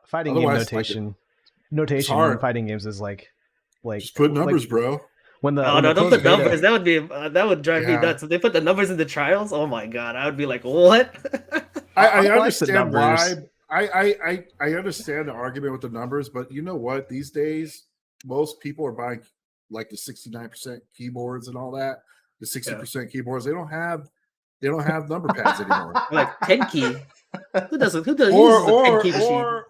fighting game Otherwise, notation in fighting games is like just put numbers, bro. When the Oh no, don't put numbers. Payday. That would drive me nuts. If they put the numbers in the trials, oh my god, I would be like, what? I understand why. I understand the argument with the numbers, but you know what? These days, most people are buying like the 69% keyboards and all that. The 60% keyboards. They don't have number pads anymore. Like 10 key. Who does uses a 10 key machine?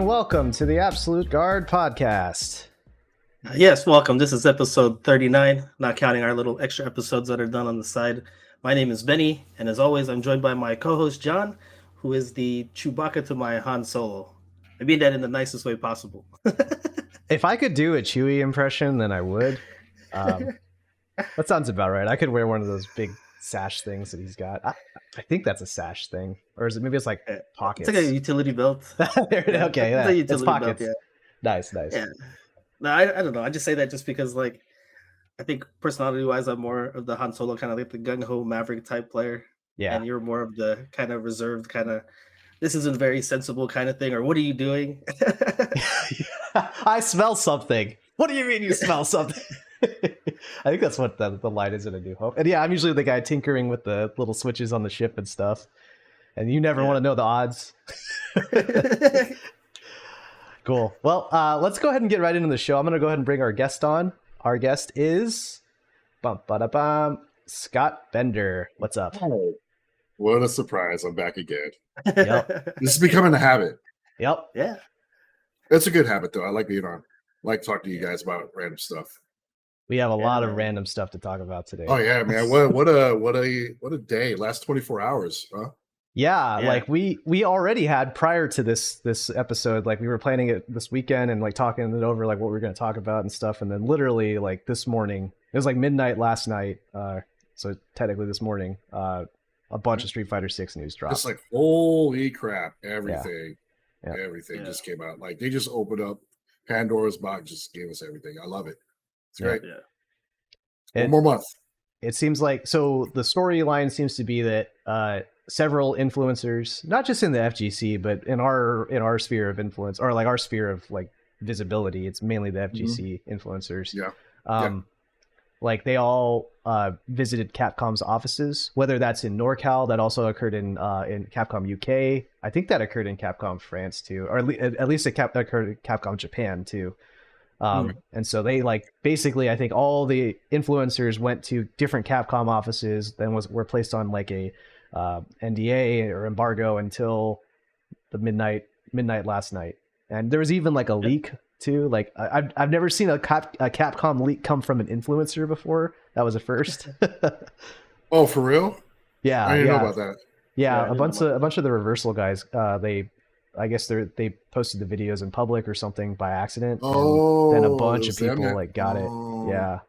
Welcome to the Absolute Guard podcast. Yes, welcome. This is episode 39, not counting our little extra episodes that are done on the side. My name is Benny, and as always, I'm joined by my co-host John, who is the Chewbacca to my Han Solo. I mean that in the nicest way possible. If I could do a Chewie impression, then I would. That sounds about right. I could wear one of those big sash things that he's got. I think that's a sash thing, or is it maybe it's like pockets? It's like a utility belt. Okay, yeah, it's pockets. Belt, yeah. Nice. Yeah. No, I don't know. I just say that just because, like, I think personality-wise, I'm more of the Han Solo kind of like the gung-ho Maverick type player. Yeah, and you're more of the kind of reserved kind of. This isn't very sensible kind of thing, or what are you doing? I smell something. What do you mean you smell something? I think that's what the line is in A New Hope. And yeah, I'm usually the guy tinkering with the little switches on the ship and stuff. And you never want to know the odds. Cool. Well, let's go ahead and get right into the show. I'm going to go ahead and bring our guest on. Our guest is Scott Bender. What's up? Oh, what a surprise. I'm back again. Yep. This is becoming a habit. Yep. Yeah. It's a good habit, though. I like being on. I like talking to you guys about random stuff. We have a lot of random stuff to talk about today. Oh yeah, man! What a day! Last 24 hours, huh? Yeah, like we already had prior to this episode, like we were planning it this weekend and like talking it over, like what we were going to talk about and stuff. And then literally like this morning, it was like midnight last night. So technically this morning, a bunch of Street Fighter 6 news dropped. It's like holy crap! Everything just came out. Like they just opened up Pandora's box, just gave us everything. I love it. It's great. Yeah. One more month. It seems like so. The storyline seems to be that several influencers, not just in the FGC, but in our sphere of influence, or like our sphere of like visibility, it's mainly the FGC influencers. Yeah. Like they all visited Capcom's offices, whether that's in NorCal, that also occurred in Capcom UK. I think that occurred in Capcom France too, or at least it occurred in Capcom Japan too. And so they like basically, I think all the influencers went to different Capcom offices, then were placed on like a NDA or embargo until the midnight last night. And there was even like a leak too. Like I've never seen a Capcom leak come from an influencer before. That was a first. Oh, for real? Yeah, I didn't know about that. Yeah, a bunch of the Reversal guys. I guess they posted the videos in public or something by accident. And then a bunch of people like got it. Yeah.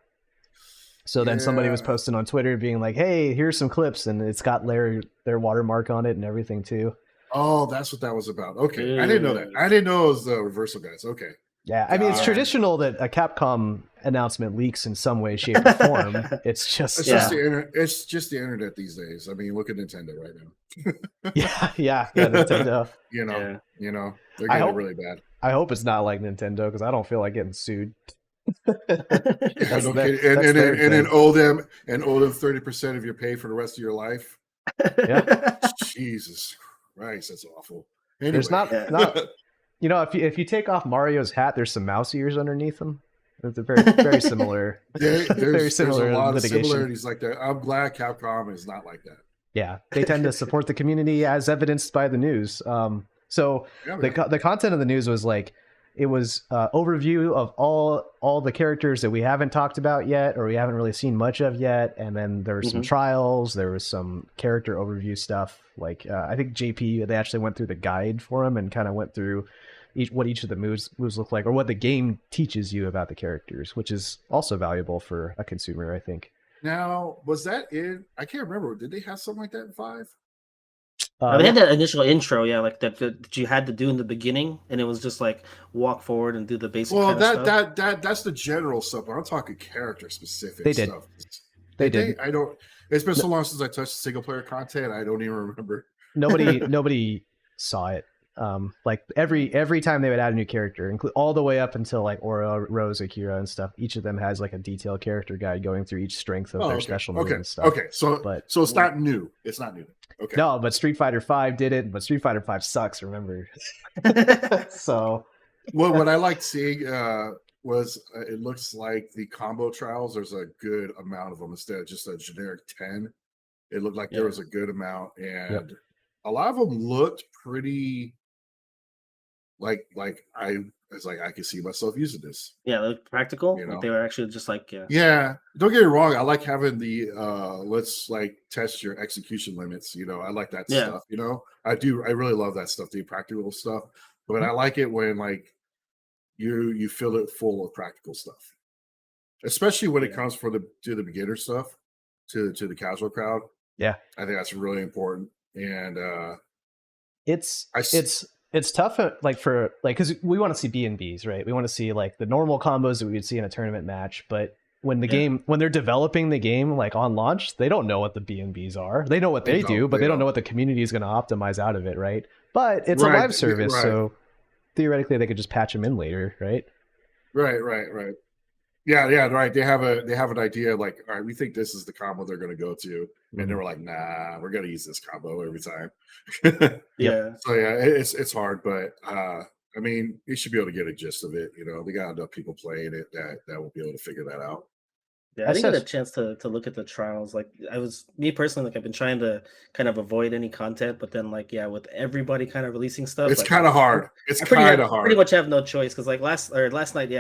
So then somebody was posting on Twitter being like, "Hey, here's some clips," and it's got their watermark on it and everything too. Oh, that's what that was about. Okay, I didn't know that. I didn't know it was the Reversal guys. Okay. Yeah, I mean it's traditional that a Capcom announcement leaks in some way, shape, or form. It's just it's just the internet these days. I mean, look at Nintendo right now. yeah, Nintendo. you know, they're getting really bad. I hope it's not like Nintendo because I don't feel like getting sued. And then owe them 30% of your pay for the rest of your life. Yeah. Jesus Christ, that's awful. Anyway. There's not you know, if you take off Mario's hat, there's some mouse ears underneath them. It's a very similar. There's a lot litigation. of similarities like that. I'm glad Capcom is not like that. Yeah, they tend to support the community as evidenced by the news. So the content of the news was like it was overview of all the characters that we haven't talked about yet, or we haven't really seen much of yet, and then there were some trials, there was some character overview stuff. Like I think JP, they actually went through the guide for him and kind of went through what each of the moves look like, or what the game teaches you about the characters, which is also valuable for a consumer, I think. Now, was that in? I can't remember. Did they have something like that in 5? They had that initial intro, like that you had to do in the beginning, and it was just like walk forward and do the basic. Well, kind of stuff. That's the general stuff. But I'm talking character specific. They did. Stuff. They did. I don't. It's been so long since I touched single player content. I don't even remember. Nobody saw it. Like every time they would add a new character, include all the way up until like Aura, Rose, Akira, and stuff. Each of them has like a detailed character guide going through each strength of their special move and stuff. Okay, so it's not new. It's not new. Okay. No, but Street Fighter V did it, but Street Fighter V sucks. Remember? So, what I liked seeing was it looks like the combo trials. There's a good amount of them instead of just a generic 10. It looked like there was a good amount, and a lot of them looked pretty. Like I was like, I could see myself using this. Yeah, they look practical. You know? They were actually just like Yeah. Don't get me wrong. I like having the let's like test your execution limits. You know, I like that stuff. You know, I do. I really love that stuff, the practical stuff. But I like it when like you fill it full of practical stuff, especially when it comes to the beginner stuff, to the casual crowd. Yeah, I think that's really important. And it's tough, because we want to see B&Bs, right? We want to see like the normal combos that we would see in a tournament match. But when when they're developing the game, like on launch, they don't know what the B&Bs are. They know what they do, but they don't know what the community is going to optimize out of it, right? But it's a live service, so theoretically they could just patch them in later, right? Right. Yeah, right. They have an idea like, all right, we think this is the combo they're going to go to, and they were like, nah, we're going to use this combo every time. Yeah. So yeah, it's hard, but I mean, you should be able to get a gist of it. You know, they got enough people playing it that will be able to figure that out. Yeah, I didn't get a chance to look at the trials. Like me personally, like I've been trying to kind of avoid any content, but then like with everybody kind of releasing stuff, it's kind of hard. It's kind of hard. Pretty much have no choice because like last night,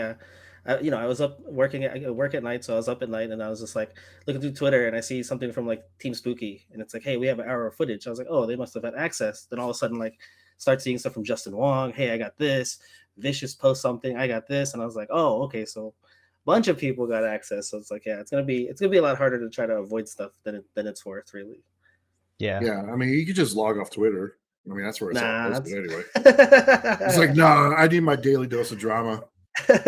I was up working. I work at night, so I was up at night, and I was just like looking through Twitter, and I see something from like Team Spooky, and it's like, hey, we have an hour of footage. I was like, oh, they must have had access. Then all of a sudden, like, start seeing stuff from Justin Wong. Hey, I got this. Vicious post something. I got this, and I was like, oh, okay, so a bunch of people got access. So it's like, yeah, it's gonna be a lot harder to try to avoid stuff than it's worth, really. Yeah. I mean, you could just log off Twitter. I mean, that's where it's all posted anyway. It's like, no, I need my daily dose of drama. It's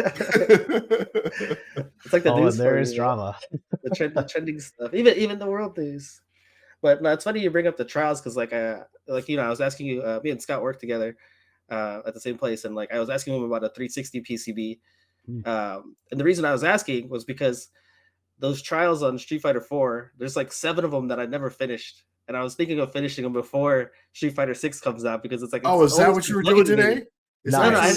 like the news. There is drama. the trending stuff, even the world news. But no, it's funny you bring up the trials because I was asking you. Me and Scott worked together at the same place, and like I was asking him about a 360 PCB. And the reason I was asking was because those trials on Street Fighter 4, there's like 7 of them that I never finished, and I was thinking of finishing them before Street Fighter 6 comes out because it's like, is that what you were doing today? No, I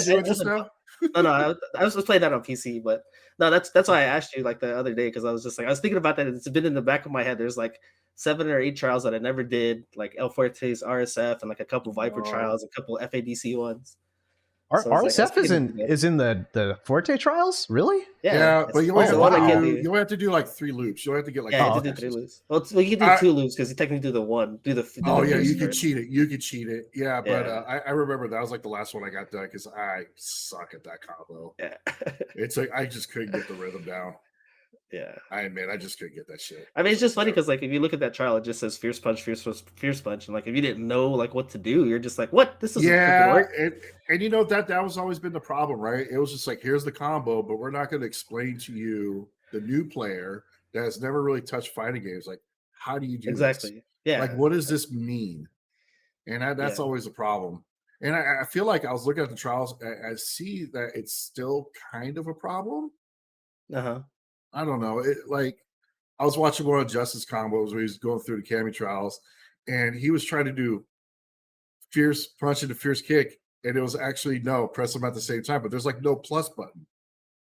was playing that on PC, but no, that's why I asked you like the other day because I was just like I was thinking about that. It's been in the back of my head. There's like 7 or 8 trials that I never did, like El Forte's RSF and like a couple Viper trials, a couple FADC ones. RSF is in the Forte trials, really? Yeah, but you only have to do like 3 loops. You only have to get like you have to do 3 loops. Well, you can do 2 loops because you technically do the one. You can cheat it. You can cheat it. Yeah, but I remember that was like the last one I got done because I suck at that combo. Yeah, it's like I just couldn't get the rhythm down. Yeah, I just couldn't get that shit. I mean, it's just funny because like if you look at that trial, it just says fierce punch, and like if you didn't know like what to do, you're just like, what? This doesn't work. And you know that was always been the problem, right? It was just like, here's the combo, but we're not going to explain to you, the new player that has never really touched fighting games, like how do you do exactly? This? Yeah, like what does this mean? And that's always a problem. And I feel like I was looking at the trials, I see that it's still kind of a problem. I don't know. I was watching one of Justice combos where he was going through the Kami trials, and he was trying to do fierce punch and a fierce kick, and it was actually press them at the same time. But there's like no plus button.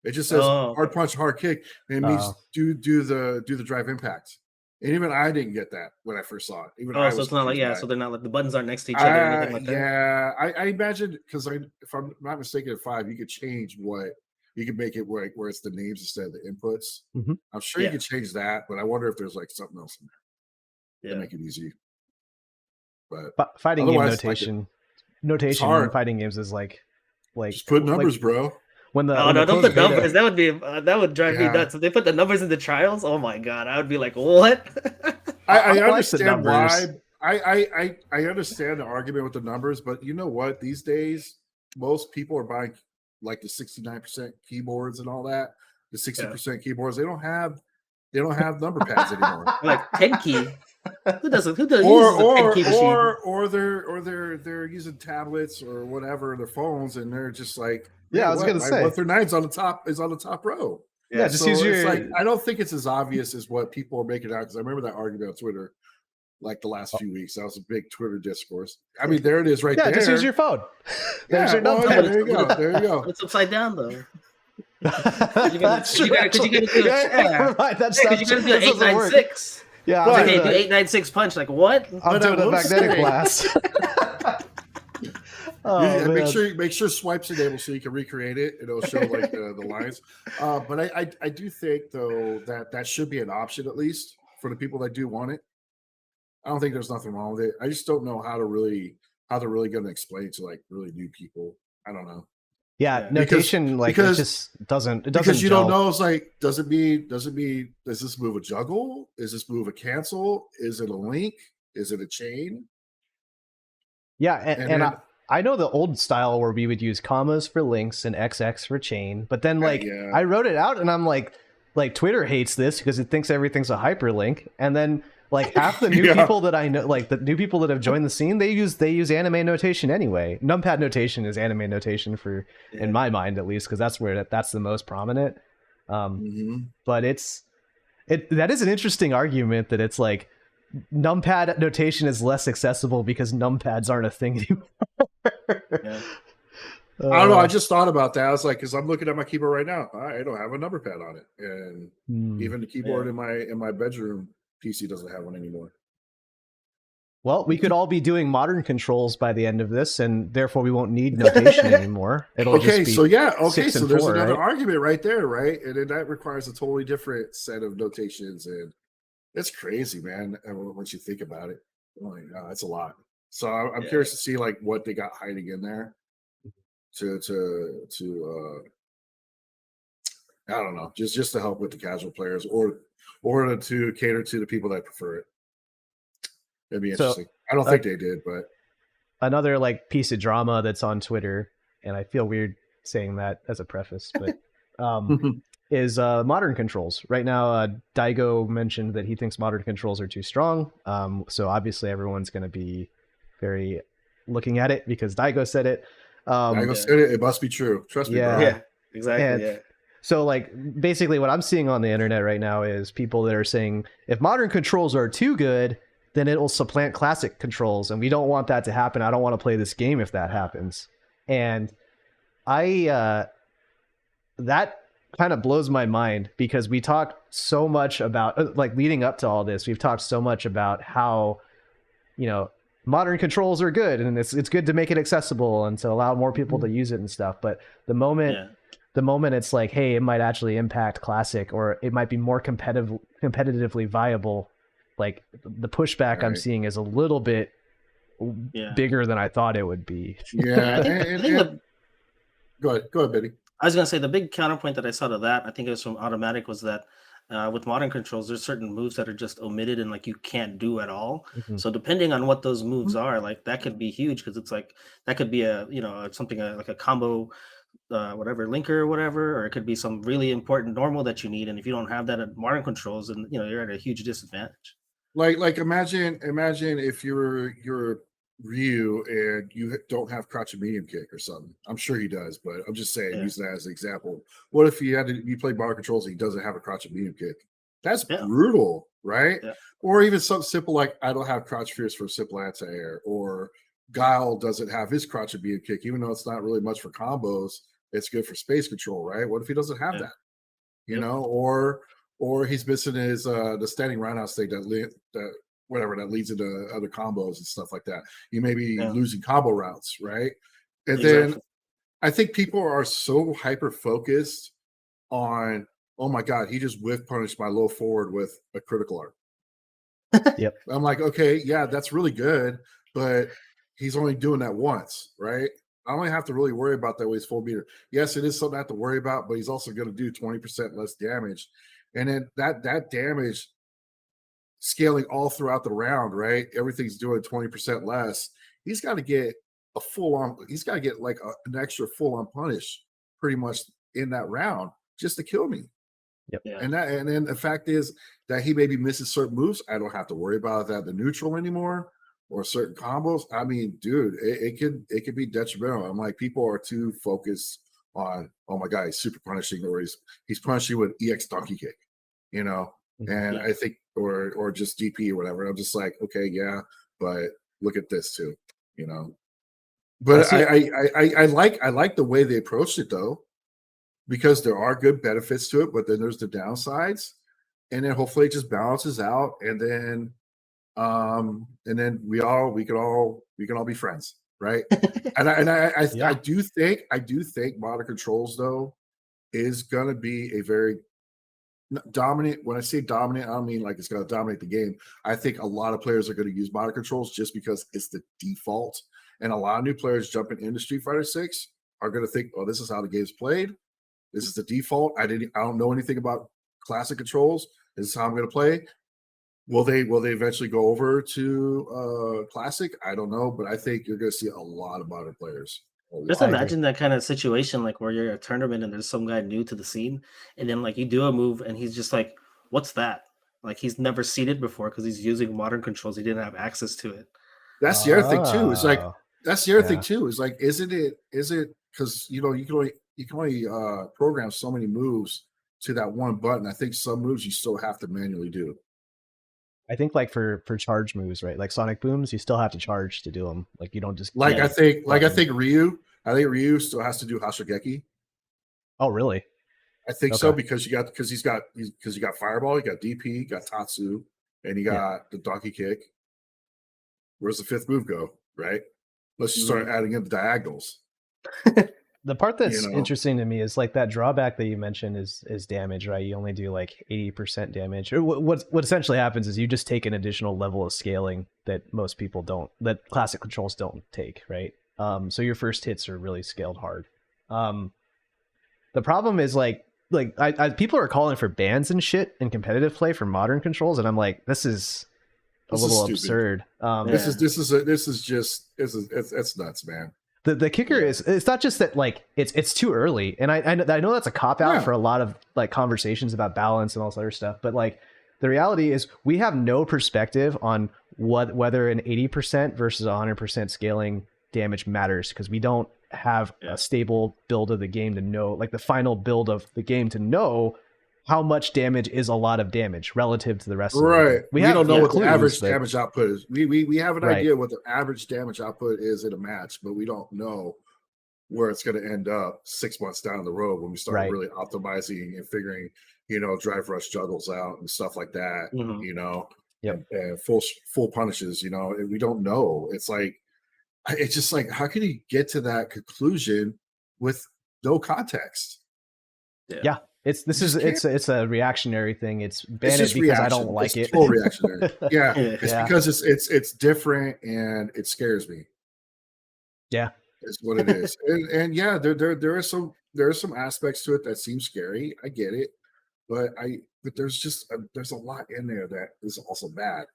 It just says hard punch, hard kick, and it means do the drive impact. And even I didn't get that when I first saw it. Even I so was it's not like confused by so it. they're not like the buttons aren't next to each other or anything like that. Yeah, I imagine because if I'm not mistaken, at 5 you could change what you could make it where it's the names instead of the inputs. Mm-hmm. I'm sure you could change that, but I wonder if there's like something else in there to make it easy. But fighting game notation in fighting games is like just put numbers, bro. When the don't put numbers. That would drive me nuts. If they put the numbers in the trials, oh my god, I would be like, what? I understand why. I understand the argument with the numbers, but you know what? These days, most people are buying like the 69% keyboards and all that. The 60% keyboards, they don't have number pads anymore. Like 10 key. Who does uses a 10 key machine? Or they're using tablets or whatever, their phones, and they're just like, I was gonna say 1 through 9 is on the top row. Yeah, just use your. It's like, I don't think it's as obvious as what people are making it out, because I remember that argument on Twitter like the last few weeks. That was a big Twitter discourse. I mean, there it is right there. Yeah, just use your phone. There's your number. There you go. There you go. It's upside down though. That's true. Because you gotta do 896. Yeah, okay, do 896 punch. Like what? I'm doing a magnetic blast. Make sure swipes enable so you can recreate it. It'll show like the lines. But I do think though that should be an option, at least for the people that do want it. I don't think there's nothing wrong with it. I just don't know how they're really going to explain it to like really new people. I don't know. Yeah, notation it just doesn't because you gel. don't know. It's like, does this move a juggle? Is this move a cancel? Is it a link? Is it a chain? Yeah, and I know the old style where we would use commas for links and XX for chain, but then I wrote it out and I'm like Twitter hates this because it thinks everything's a hyperlink, and then like half the new people that I know, like the new people that have joined the scene, they use anime notation anyway. Numpad notation is anime notation in my mind, at least, because that's the most prominent. But that is an interesting argument that it's like numpad notation is less accessible because numpads aren't a thing anymore. I don't know. I just thought about that. I was like, because I'm looking at my keyboard right now, I don't have a number pad on it, and even the keyboard in my bedroom PC doesn't have one anymore. Well, we could all be doing modern controls by the end of this, and therefore we won't need notation anymore. It'll just be so there's another argument right there, right? And then that requires a totally different set of notations, and it's crazy, man. Once you think about it, it's a lot. So I'm curious to see like what they got hiding in there to I don't know, just to help with the casual players or to cater to the people that prefer it. It'd be interesting. I don't think they did, but another like piece of drama that's on Twitter, and I feel weird saying that as a preface, but is modern controls. Right now, Daigo mentioned that he thinks modern controls are too strong. So obviously everyone's going to be very looking at it because Daigo said it. Daigo said it. It must be true. Trust me, bro. Yeah, exactly. So like basically what I'm seeing on the internet right now is people that are saying if modern controls are too good, then it will supplant classic controls, and we don't want that to happen. I don't want to play this game if that happens. And that kind of blows my mind because we talked so much about like leading up to all this, we've talked so much about how, modern controls are good and it's good to make it accessible and to allow more people to use it and stuff. But the moment it's like, hey, it might actually impact classic or it might be more competitively viable, like the pushback I'm seeing is a little bit bigger than I thought it would be. Yeah. Go ahead, Betty. I was going to say the big counterpoint that I saw to that, I think it was from Automatic, was that with modern controls, there's certain moves that are just omitted and like you can't do at all. So depending on what those moves are, like that could be huge because it's like that could be something like a combo, whatever linker or whatever, or it could be some really important normal that you need. And if you don't have that at modern controls, then you're at a huge disadvantage. Like imagine if you're Ryu and you don't have crouch and medium kick or something. I'm sure he does, but I'm just saying, using that as an example. What if you play bar controls and he doesn't have a crouch and medium kick? That's brutal, right? Yeah. Or even something simple like I don't have crouch fierce for simple anti-air, or Guile doesn't have his crouch and medium kick, even though it's not really much for combos. It's good for space control, right? What if he doesn't have that? Or or he's missing his the standing roundhouse thing that leads into other combos and stuff like that. You may be losing combo routes, right? And then I think people are so hyper focused on, oh my god, he just whiff punished my low forward with a critical art. Yep. I'm like, okay, yeah, that's really good, but he's only doing that once, right? I only have to really worry about that with his full meter. Yes, it is something I have to worry about, but he's also going to do 20% less damage. And then that damage scaling all throughout the round, right? Everything's doing 20% less. He's got to get a full on, he's got to get like an extra full on punish pretty much in that round just to kill me. Yep. Yeah. And then the fact is that he maybe misses certain moves. I don't have to worry about that the neutral anymore or certain combos. I mean, dude, it could be detrimental. I'm like, people are too focused on, oh my god, he's super punishing, or he's punishing with EX donkey kick, you know. And I think or just DP or whatever. I'm just like, okay, yeah, but look at this too, you know. But I like the way they approached it though, because there are good benefits to it, but then there's the downsides, and then hopefully it just balances out, and then we can all be friends, right? I do think modern controls though is gonna be a very dominant. When I say dominant, I don't mean like it's gonna dominate the game. I think a lot of players are gonna use modern controls just because it's the default, and a lot of new players jumping into Street Fighter 6 are gonna think, oh, this is how the game's played. This is the default. I don't know anything about classic controls. This is how I'm going to play. Will they eventually go over to classic? I don't know, but I think you're going to see a lot of modern players. Just imagine that kind of situation, like where you're at a tournament and there's some guy new to the scene, and then like you do a move and he's just like, "What's that?" Like he's never seen it before because he's using modern controls. He didn't have access to it. That's the other thing too. It's like is it because you can only program so many moves to that one button. I think some moves you still have to manually do. I think like for charge moves, right? Like Sonic Booms, you still have to charge to do them. Like you don't just I think Ryu still has to do Hashigeki. Oh, really? I think so because you got Fireball, you got DP, you got Tatsu, and you got the Donkey Kick. Where's the fifth move go? Right? Let's just start adding in the diagonals. The part that's interesting to me is like that drawback that you mentioned is damage, right? You only do like 80% damage. Or what essentially happens is you just take an additional level of scaling that most people don't, that classic controls don't take, right? So your first hits are really scaled hard. The problem is like people are calling for bans and shit in competitive play for modern controls, and I'm like, this is a little absurd. It's nuts, man. The kicker is it's not just that like it's too early, and I know that's a cop out for a lot of like conversations about balance and all this other stuff, but like the reality is we have no perspective on whether an 80% versus 100% scaling damage matters, because we don't have a stable build of the game to know, like the final build of the game to know how much damage is a lot of damage relative to the rest of the game. We don't know what the average damage output is. We have an idea what the average damage output is in a match, but we don't know where it's going to end up 6 months down the road when we start really optimizing and figuring, drive rush juggles out and stuff like that, and full punishes, we don't know. It's just like, how can you get to that conclusion with no context? Yeah. It's a reactionary thing. It's banned because I don't like it. Full reactionary. Yeah. Because it's different and it scares me. Yeah. It's what it is. and yeah, there are some aspects to it that seem scary. I get it. But there's a lot in there that is also bad.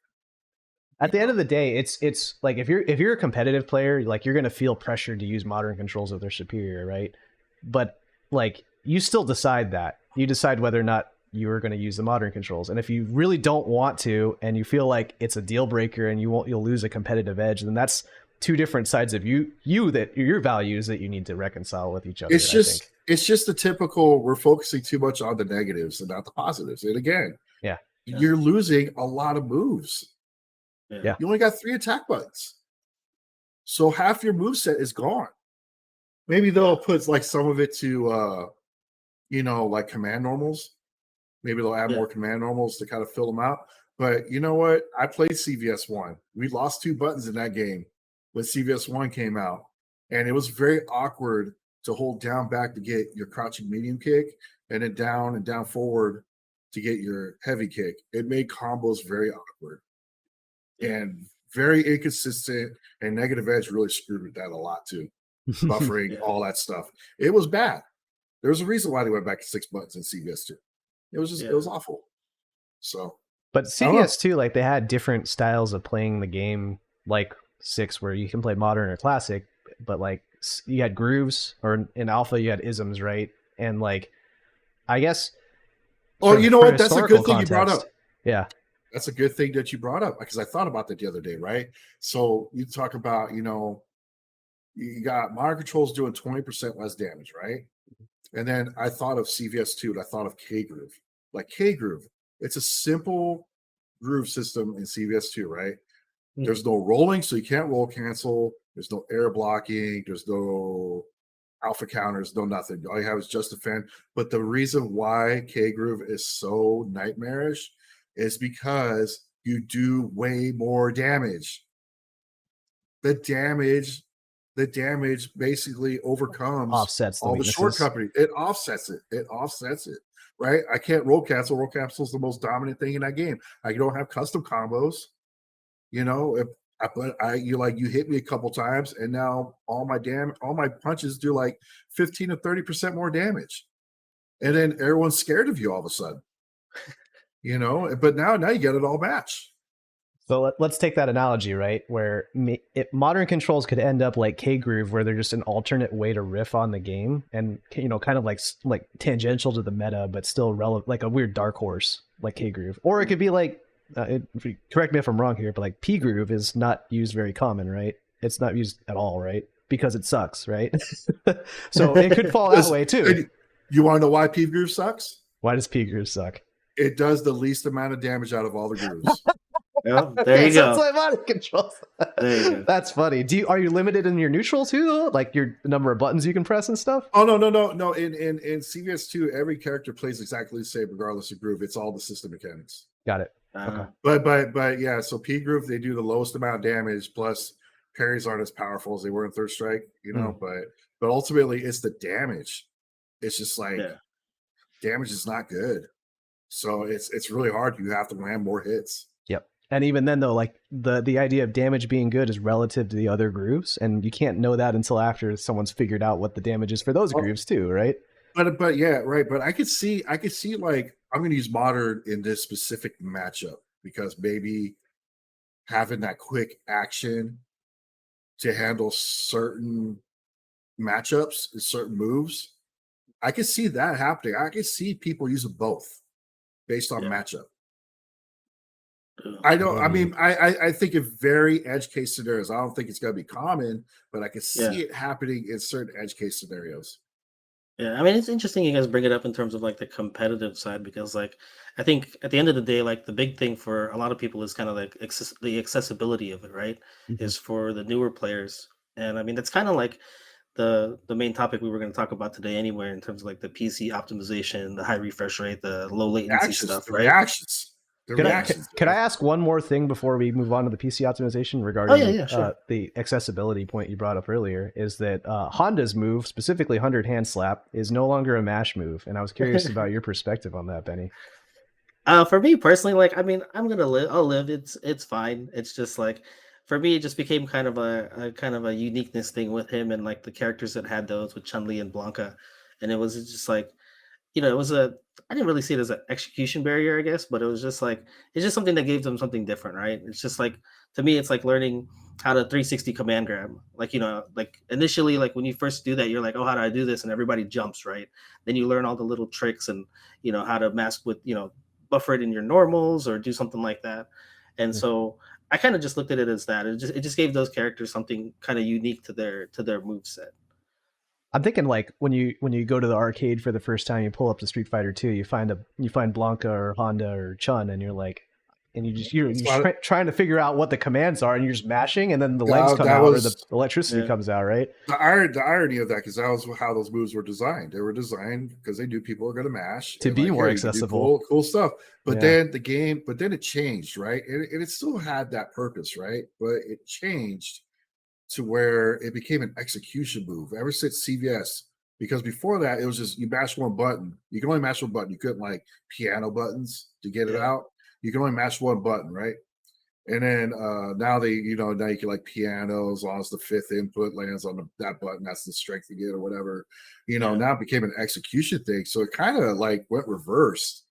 At the end of the day, it's like if you're a competitive player, like you're gonna feel pressured to use modern controls if they're superior, right? But like you still decide that. You decide whether or not you are going to use the modern controls. And if you really don't want to, and you feel like it's a deal breaker and you'll lose a competitive edge, then that's two different sides of your values that you need to reconcile with each other. It's just the typical, we're focusing too much on the negatives and not the positives. And again, you're losing a lot of moves. Yeah. You only got 3 attack buttons. So half your moveset is gone. Maybe they'll put like some of it to like command normals, Maybe they'll add more command normals to kind of fill them out. But you know what? I played CVS 1. We lost 2 buttons in that game when CVS 1 came out. And it was very awkward to hold down back to get your crouching medium kick and then down and down forward to get your heavy kick. It made combos very awkward and very inconsistent. And Negative Edge really screwed with that a lot too. Buffering, all that stuff. It was bad. There was a reason why they went back to 6 buttons in CVS 2. It was just, it was awful. So, but CVS 2, like they had different styles of playing the game, like 6, where you can play modern or classic, but like you had grooves, or in alpha you had isms, right? And like, I guess. Oh, you know what? That's a good thing you brought up. Yeah. That's a good thing that you brought up, because I thought about that the other day, right? So you talk about, you know, you got modern controls doing 20% less damage, right? And then I thought of CVS 2, and I thought of K Groove. Like K Groove, it's a simple groove system in CVS 2, right? There's no rolling, so you can't roll cancel. There's no air blocking. There's no alpha counters, no nothing. All you have is just defend. But the reason why K Groove is so nightmarish is because you do way more damage. The damage basically overcomes offsets all the shortcutting. It offsets it. Right? I can't roll cancel. Roll cancel is the most dominant thing in that game. I don't have custom combos. You know, if you hit me a couple times, and now all my punches do like 15 to 30% more damage, and then everyone's scared of you all of a sudden. You know, but now you get it all match. So let's take that analogy, right? Where modern controls could end up like K Groove, where they're just an alternate way to riff on the game, and you know, kind of like tangential to the meta, but still relevant, like a weird dark horse like K Groove. Or it could be like, correct me if I'm wrong here, but like P Groove is not used very common, right? It's not used at all, right? Because it sucks, right? So it could fall that way too. You want to know why P Groove sucks? Why does P Groove suck? It does the least amount of damage out of all the grooves. Yeah, there you go. So it's like modern controls. There you go. That's funny. Are you limited in your neutral too, though? Like your number of buttons you can press and stuff? Oh no. In CVS 2, every character plays exactly the same, regardless of groove. It's all the system mechanics. Got it. Okay. But yeah, so P Groove, they do the lowest amount of damage, plus parries aren't as powerful as they were in Third Strike, you know, but ultimately it's the damage. It's just like damage is not good. So it's really hard. You have to land more hits. Yep. And even then, though, like the idea of damage being good is relative to the other grooves, and you can't know that until after someone's figured out what the damage is for those grooves too, right? But yeah, right. But I could see like, I'm going to use modern in this specific matchup, because maybe having that quick action to handle certain matchups and certain moves, I could see that happening. I could see people using both based on matchup. I think in very edge case scenarios. I don't think it's going to be common, but I can see it happening in certain edge case scenarios. Yeah, I mean, it's interesting you guys bring it up in terms of like the competitive side, because like I think at the end of the day, like the big thing for a lot of people is kind of like the accessibility of it, right? Is for the newer players. And I mean, that's kind of like the main topic we were going to talk about today anyway, in terms of like the PC optimization, the high refresh rate, the low latency stuff, right? Reactions. Could I ask one more thing before we move on to the PC optimization regarding sure. The accessibility point you brought up earlier? Is that Honda's move, specifically 100 hand slap, is no longer a mash move, and I was curious about your perspective on that, Benny. For me personally, like, I mean, I'll live. It's fine. It's just like, for me, it just became kind of a uniqueness thing with him and like the characters that had those with Chun-Li and Blanca, and it was just like, you know, I didn't really see it as an execution barrier, I guess, but it was just like, it's just something that gave them something different, right? It's just like, to me, it's like learning how to 360 command grab. Like, you know, like initially, like when you first do that, you're like, oh, how do I do this? And everybody jumps, right? Then you learn all the little tricks and, you know, how to mask with, you know, buffer it in your normals or do something like that. And so I kind of just looked at it as that. It just gave those characters something kind of unique to their moveset. I'm thinking like when you go to the arcade for the first time, you pull up to Street Fighter 2, you find Blanca or Honda or Chun, and you're like, and you're trying to figure out what the commands are, and you're just mashing, and then the legs come out or the electricity comes out, right? The irony of that, because that was how those moves were designed. They were designed because they knew people were going to mash to be more accessible, cool stuff. But then it changed, right? And it still had that purpose, right? But it changed to where it became an execution move ever since CVS. Because before that, it was just you mash one button. You can only mash one button. You couldn't like piano buttons to get it out. You can only mash one button, right? And then now now you can like piano as long as the fifth input lands on that button. That's the strength you get or whatever. Now it became an execution thing. So it kind of like went reversed.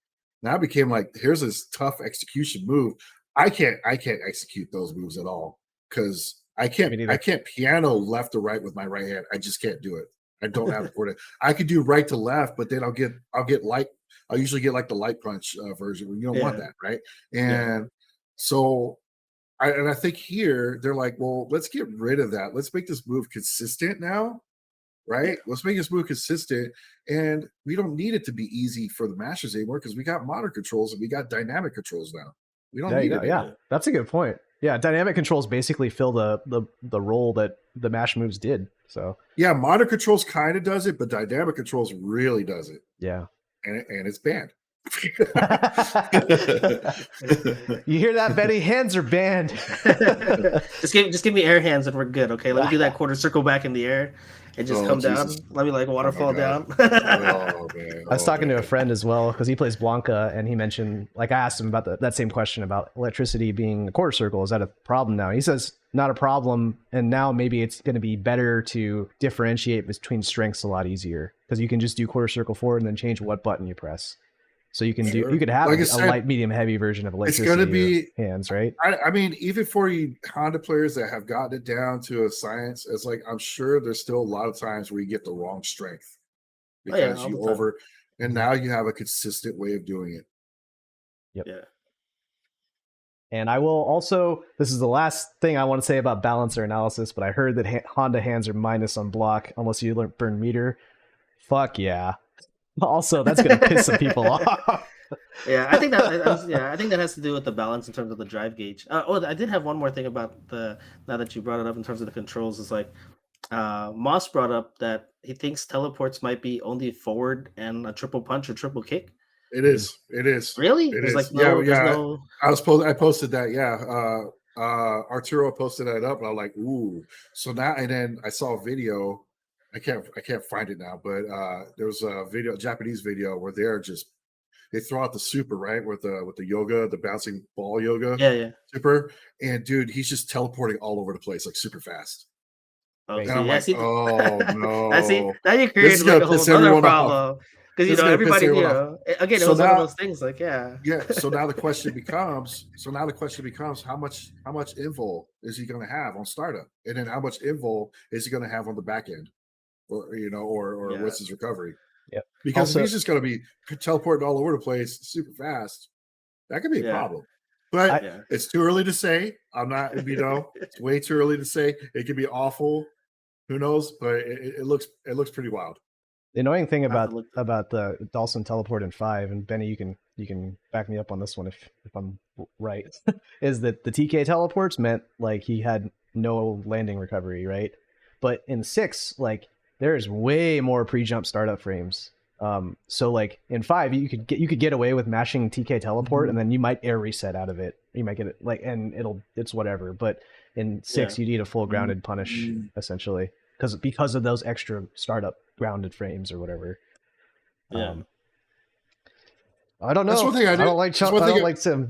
Now it became like, here's this tough execution move. I can't execute those moves at all because I can't piano left or right with my right hand. I just can't do it. I don't have the coordinate. I could do right to left, but then I'll usually get like the light punch version. You don't want that, right? And so I think here they're like, well, let's get rid of that. Let's make this move consistent now, right? Let's make this move consistent, and we don't need it to be easy for the mashers anymore because we got modern controls and we got dynamic controls now. We don't need it. Yeah, that's a good point. Yeah, dynamic controls basically fill the role that the mash moves did. So yeah, modern controls kind of does it, but dynamic controls really does it. Yeah, and it's banned. You hear that, Betty? Hands are banned. just give me air hands and we're good. Okay, let me do that quarter circle back in the air and just come down. Let me like waterfall down. Man. I was talking to a friend as well because he plays Blanca, and he mentioned, like, I asked him about that same question about electricity being a quarter circle. Is that a problem now? He says not a problem, and now maybe it's going to be better to differentiate between strengths a lot easier because you can just do quarter circle forward and then change what button you press. So you can you could have like a light, medium, heavy version of electricity. It's going to be hands, right? I mean, even for you Honda players that have gotten it down to a science, it's like I'm sure there's still a lot of times where you get the wrong strength because and now you have a consistent way of doing it. Yep. Yeah. And I will also, this is the last thing I want to say about balancer analysis, but I heard that Honda hands are minus on block unless you burn meter. Fuck yeah. Also, that's going to piss some people off. I think that has to do with the balance in terms of the drive gauge. I did have one more thing about now that you brought it up in terms of the controls. Is like Moss brought up that he thinks teleports might be only forward and a triple punch or triple kick. It is. Really? There's like no. I posted that. Yeah. Arturo posted that up, and I'm like, ooh. So now, and then I saw a video. I can't find it now, but there was a Japanese video where they throw out the super, right, with the yoga, the bouncing ball yoga, super, and dude, he's just teleporting all over the place like super fast. Okay. And I'm like, oh no! Now you created like a whole other problem because everybody, again, it was one of those things like So now the question becomes, how much invul is he going to have on startup, and then how much invul is he going to have on the back end? Or what's his recovery? Yeah, because also, if he's just going to be teleporting all over the place super fast, that could be a problem. But it's too early to say. I'm not, it's way too early to say. It could be awful. Who knows? But it looks pretty wild. The annoying thing about the Dawson teleport in 5, and Benny, you can back me up on this one if I'm right, is that the TK teleports meant like he had no landing recovery, right? But in 6, like, there's way more pre-jump startup frames. So like in 5, you could get away with mashing TK teleport, and then you might air reset out of it. You might get it like, and it's whatever. But in 6, you need a full grounded punish essentially because of those extra startup grounded frames or whatever. I don't know. That's one thing I don't like Sim.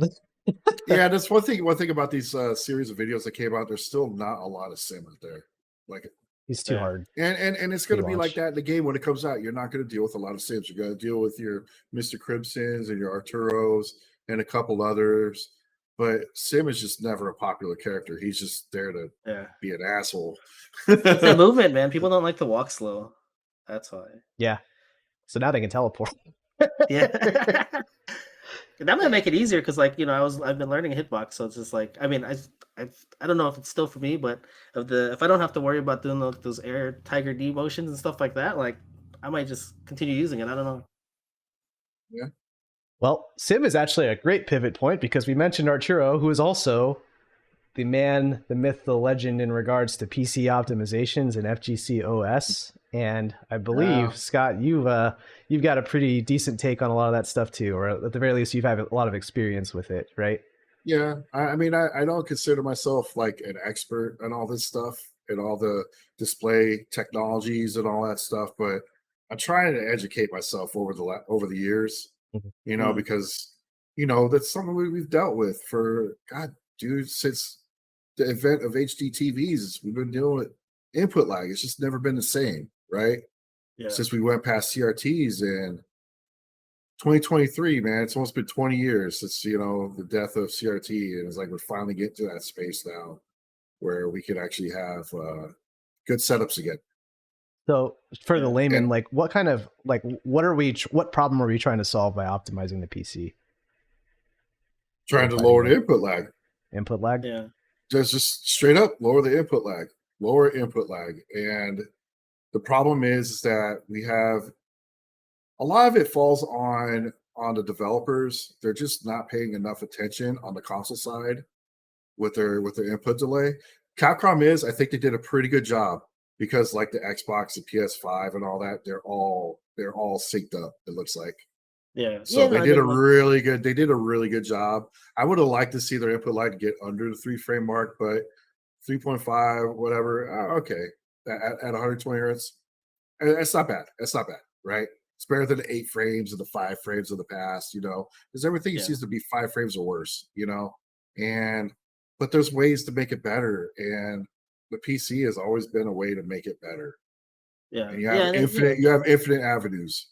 Yeah, that's one thing about these series of videos that came out. There's still not a lot of Sim out there. Like, he's too hard. And it's going to be like that in the game when it comes out. You're not going to deal with a lot of Sims. You're going to deal with your Mr. Crimsons and your Arturos and a couple others. But Sim is just never a popular character. He's just there to be an asshole. It's the movement, man. People don't like to walk slow. That's why. Yeah. So now they can teleport. Yeah. That might make it easier because, like, I've been learning hitbox, so it's just like, I mean, I don't know if it's still for me, but if I don't have to worry about doing those air Tiger D motions and stuff like that, like, I might just continue using it. I don't know. Yeah. Well, Sim is actually a great pivot point because we mentioned Arturo, who is also the man, the myth, the legend in regards to PC optimizations and FGC OS. And I believe, Scott, you've got a pretty decent take on a lot of that stuff too, or at the very least, you've had a lot of experience with it, right? Yeah, I mean, I don't consider myself like an expert on all this stuff and all the display technologies and all that stuff, but I'm trying to educate myself over the years, Mhm. Mm. because that's something we've dealt with for God, dude, since the event of HD TVs. We've been dealing with input lag. It's just never been the same, right? Yeah. Since we went past CRTs and 2023, man, it's almost been 20 years since the death of CRT, and it's like we're finally getting to that space now where we can actually have good setups again. So, for the Yeah. layman, And like, what what problem are we trying to solve by optimizing the PC trying for to fighting lower the game input lag, input lag? Yeah. just straight up lower the input lag, lower input lag. And the problem is that we have a lot of it falls on the developers. They're just not paying enough attention on the console side with their input delay. Capcom I think they did a pretty good job because like the Xbox, the PS5, and all that, they're all synced up. It looks like Yeah. so Yeah. they No, did they a want. really good they did a really good job. I would have liked to see their input lag get under the 3 frame mark, but 3.5, whatever, okay, at 120 hertz, that's not bad. That's not bad, right? It's better than the 8 frames and the 5 frames of the past, because everything Yeah. seems to be 5 frames or worse. And but there's ways to make it better, and the PC has always been a way to make it better. Yeah. And you have Yeah. And infinite, you have infinite avenues.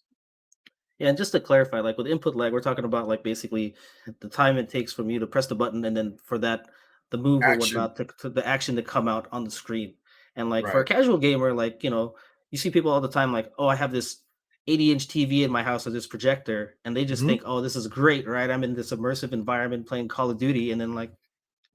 Yeah, and just to clarify, like with input lag, we're talking about like basically the time it takes from you to press the button and then for that the move or Action, whatnot to the action to come out on the screen. And like for a right? casual gamer, like you see people all the time like, oh, I have this 80-inch TV in my house or this projector, and they just Hmm. think, oh, this is great, right? I'm in this immersive environment playing Call of Duty, and then like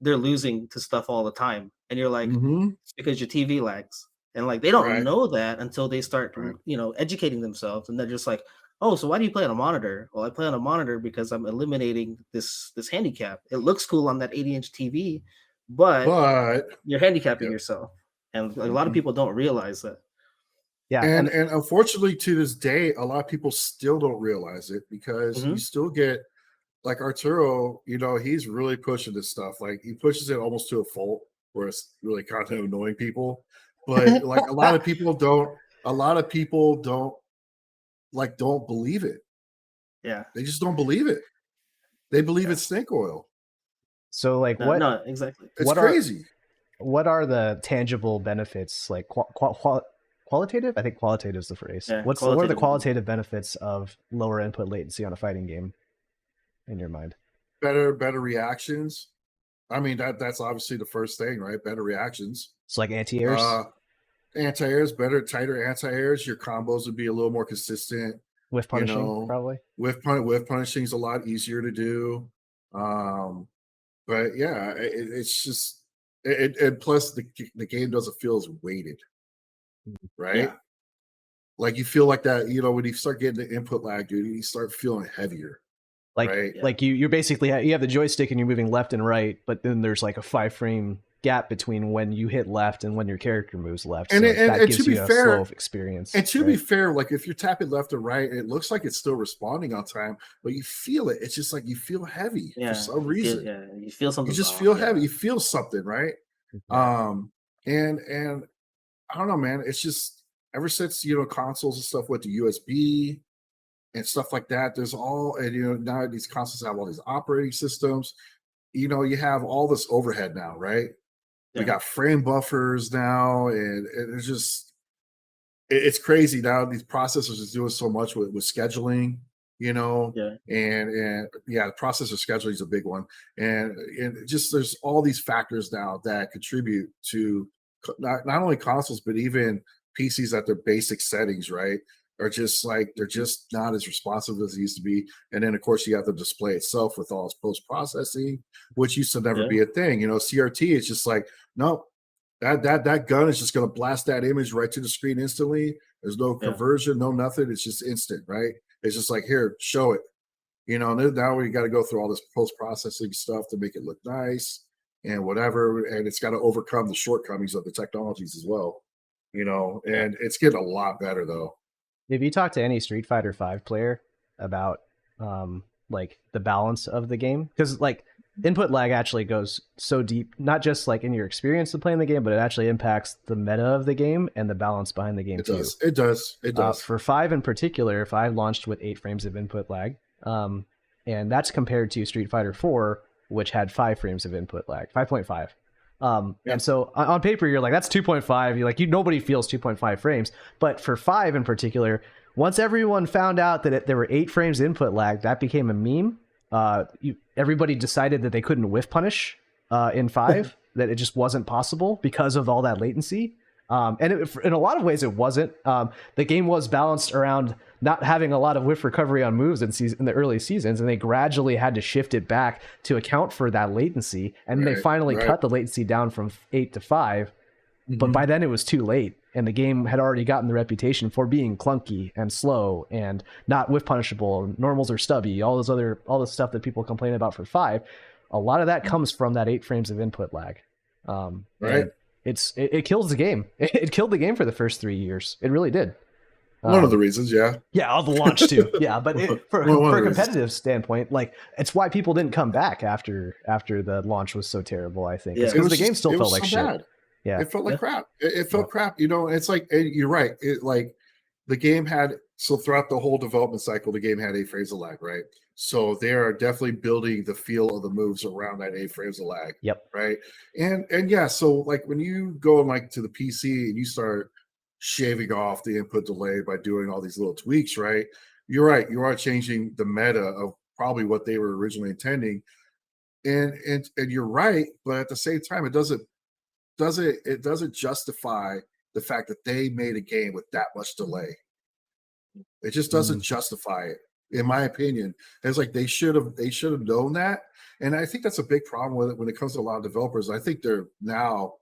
they're losing to stuff all the time. And you're like, Hmm. it's because your TV lags. And like they don't Right, know that until they start, right. educating themselves. And they're just like, oh, so why do you play on a monitor? Well, I play on a monitor because I'm eliminating this handicap. It looks cool on that 80-inch TV, but But you're handicapping yeah. yourself. And like, a lot of Mhm. people don't realize that. Yeah, And and and unfortunately, to this day, a lot of people still don't realize it because you Hmm. still get like Arturo. He's really pushing this stuff. Like he pushes it almost to a fault, where it's really kind of annoying people. But like a lot of people don't. A lot of people don't believe it. Yeah. They just don't believe it. They believe Yeah. it's snake oil. so like No, no, exactly. It's what are crazy. what are the tangible benefits, like qualitative? I think qualitative is the phrase. Yeah. What are the Qualitative. qualitative benefits of lower input latency on a fighting game in your mind? Better reactions. I mean that's obviously the first thing, right? Better reactions. It's like anti-airs Uh, Anti-airs, better, tighter anti-airs. Your combos would be a little more consistent. with You punishing, know, probably. with punishing is a lot easier to do. Um, but yeah, it's just and plus the game doesn't feel as weighted, right? Yeah. Like you feel like that, when you start getting the input lag, dude, you start feeling heavier, Like right? Yeah. like you're basically you have the joystick and you're moving left and right, but then there's like a 5 frame gap between when you hit left and when your character moves left. And So that and to gives be you a slow fair, experience, And to be right? fair, like if you're tapping left or right, it looks like it's still responding on time, but you feel it. It's just like you feel heavy for Yeah. some reason. You feel You something's just off. feel heavy. Yeah. You feel something, right? Yeah. Um, and I don't know, man. It's just ever since consoles and stuff with the USB and stuff like that. There's all and now these consoles have all these operating systems. You have all this overhead now, right? We Yeah. got frame buffers now, and it's just it's crazy now. These processors is doing so much with scheduling, Yeah. and yeah, processor scheduling is a big one, and just there's all these factors now that contribute to not only consoles but even PCs at their basic settings, right? Are just like they're just not as responsive as they used to be, and then of course you have the display itself with all its post processing, which used to never Yeah. be a thing. CRT is just like no, that gun is just going to blast that image right to the screen instantly. There's no Yeah. conversion, no nothing. It's just instant, right? It's just like here, show it. Now we got to go through all this post-processing stuff to make it look nice and whatever, and it's got to overcome the shortcomings of the technologies as well. And it's getting a lot better though. If you talk to any Street Fighter V player about like the balance of the game, because like input lag actually goes so deep, not just like in your experience of playing the game, but it actually impacts the meta of the game and the balance behind the game too. It does. For 5 in particular, 5 launched with 8 frames of input lag, and that's compared to Street Fighter 4, which had 5 frames of input lag, 5.5. And so on paper, you're like, that's 2.5. You're like, nobody feels 2.5 frames. But for 5 in particular, once everyone found out that there were 8 frames input lag, that became a meme. Everybody decided that they couldn't whiff punish in 5, that it just wasn't possible because of all that latency. And in a lot of ways, it wasn't. The game was balanced around not having a lot of whiff recovery on moves in the early seasons, and they gradually had to shift it back to account for that latency. And they finally cut the latency down from 8 to 5. But by then it was too late, and the game had already gotten the reputation for being clunky and slow and not whiff punishable. Normals are stubby. All the stuff that people complain about for 5. A lot of that comes from that 8 frames of input lag. It kills the game. It killed the game for the first 3 years. It really did. One of the reasons, yeah. Yeah, all the launch too. Yeah, but for a competitive standpoint, like it's why people didn't come back after the launch was so terrible. I think because the game still felt like shit. Bad. Yeah, it felt like crap. It felt crap. It's like you're right. It like the game had throughout the whole development cycle, the game had 8 frames of lag, right? So they are definitely building the feel of the moves around that 8 frames of lag. Yep. Right. And yeah, so like when you go like to the PC and you start shaving off the input delay by doing all these little tweaks, right? You're right. You are changing the meta of probably what they were originally intending. And you're right, but at the same time, it doesn't justify the fact that they made a game with that much delay. It just doesn't justify it, in my opinion. It's like they should have known that. And I think that's a big problem with it when it comes to a lot of developers. I think they're now,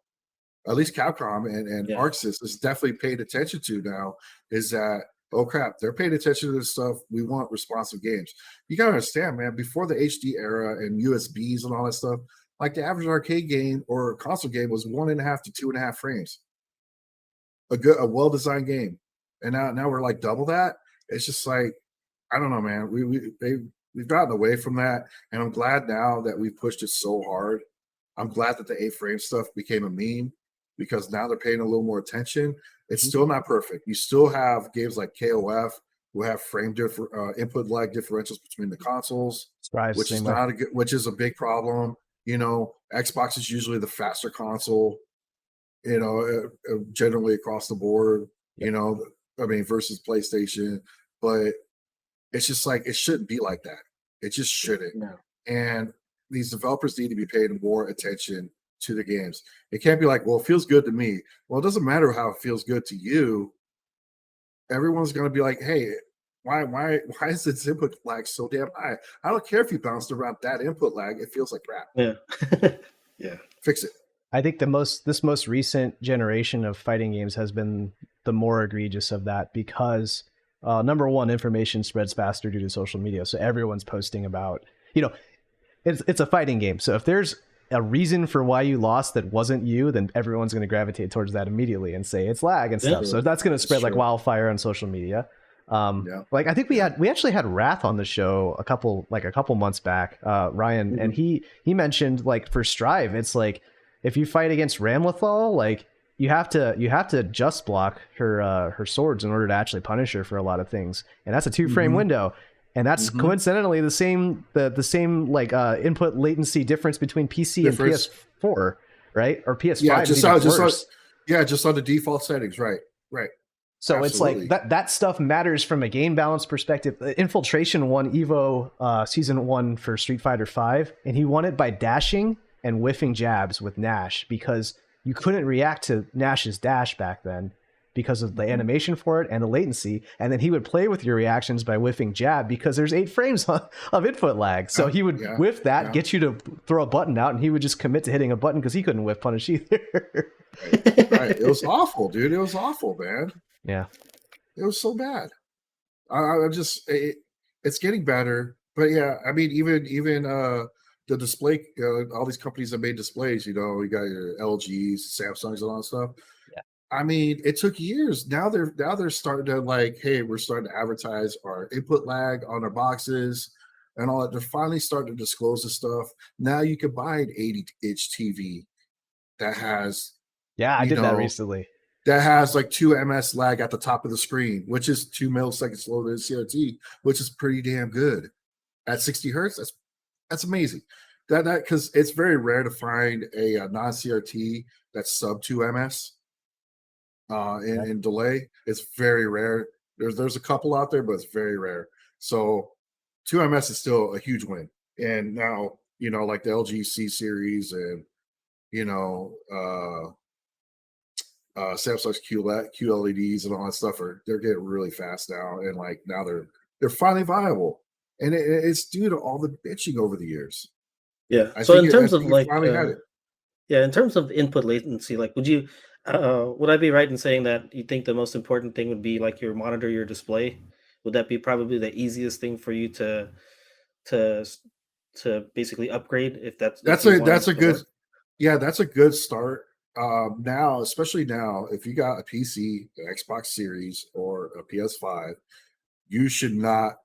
at least Capcom and ArcSys is definitely paid attention to now, is that, oh crap, they're paying attention to this stuff. We want responsive games. You gotta understand, man, before the HD era and USBs and all that stuff, like the average arcade game or console game was 1.5 to 2.5 frames. A well-designed game. And now we're like double that. It's just like, I don't know, man. We've gotten away from that. And I'm glad now that we've pushed it so hard. I'm glad that the 8 frame stuff became a meme, because now they're paying a little more attention. It's still not perfect. You still have games like KOF who have input lag differentials between the consoles, which is a big problem. Xbox is usually the faster console, generally across the board, versus PlayStation. But it's just like, it shouldn't be like that. It just shouldn't. No. And these developers need to be paying more attention to the games. It can't be like, well, it feels good to me. Well, it doesn't matter how it feels good to you. Everyone's going to be like, hey, why is this input lag so damn high? I don't care if you bounced around that input lag. It feels like crap. Yeah. Yeah. Fix it. I think this most recent generation of fighting games has been the more egregious of that, because number one, information spreads faster due to social media. So everyone's posting about, it's a fighting game. So if there's a reason for why you lost that wasn't you, then everyone's going to gravitate towards that immediately and say it's lag and stuff. So that's going to spread like wildfire on social media. Like I think we actually had Wrath on the show a couple months back, Ryan, and he mentioned, like, for Strive, it's like if you fight against Ramlethal, like you have to just block her swords in order to actually punish her for a lot of things, and that's a 2 frame window. And that's coincidentally the same like input latency difference between PC and PS4, right? Or PS5. Yeah, just on the default settings, right. So Absolutely. It's like that stuff matters from a game balance perspective. Infiltration won Evo Season 1 for Street Fighter V, and he won it by dashing and whiffing jabs with Nash, because you couldn't react to Nash's dash back then because of the animation for it and the latency. And then he would play with your reactions by whiffing jab, because there's 8 frames of input lag. So he would whiff that, get you to throw a button out, and he would just commit to hitting a button because he couldn't whiff punish either. Right. It was awful, dude. It was awful, man. Yeah. It was so bad. It's getting better. But yeah, I mean, even the display, all these companies that made displays, you got your LGs, Samsungs, and all that stuff. Yeah. I mean, it took years. Now they're starting to like, hey, we're starting to advertise our input lag on our boxes and all that. They're finally starting to disclose this stuff. Now you can buy an 80-inch TV that has, Yeah, I did that recently. That has like 2 ms lag at the top of the screen, which is 2 milliseconds slower than CRT, which is pretty damn good. At 60 hertz, that's amazing. That because it's very rare to find a non-CRT that's sub 2 ms in delay. It's very rare. There's a couple out there, but it's very rare. So 2 ms is still a huge win. And now, like the LG C series and Samsung's QLEDs and all that stuff they're getting really fast now, and like now they're finally viable, and it's due to all the bitching over the years. Yeah. So in terms of like, in terms of input latency, like, would I be right in saying that you think the most important thing would be like your monitor, your display? Would that be probably the easiest thing for you to basically upgrade if that's a good that's a good start. Now, especially now, if you got a PC, an Xbox Series, or a PS5, you should not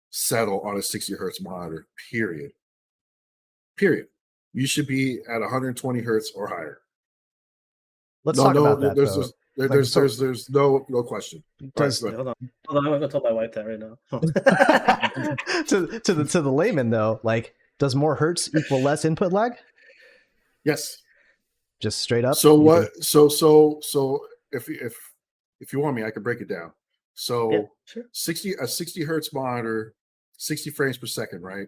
settle on a 60 hertz monitor. Period. You should be at 120 hertz or higher. Let's talk about that. There's no question. Hold on, I'm gonna tell my wife that right now. to the layman though, like, does more hertz equal less input lag? Yes. Just straight up. So what? So if you want me, I can break it down. So yeah, sure. 60 hertz monitor, 60 frames per second, right?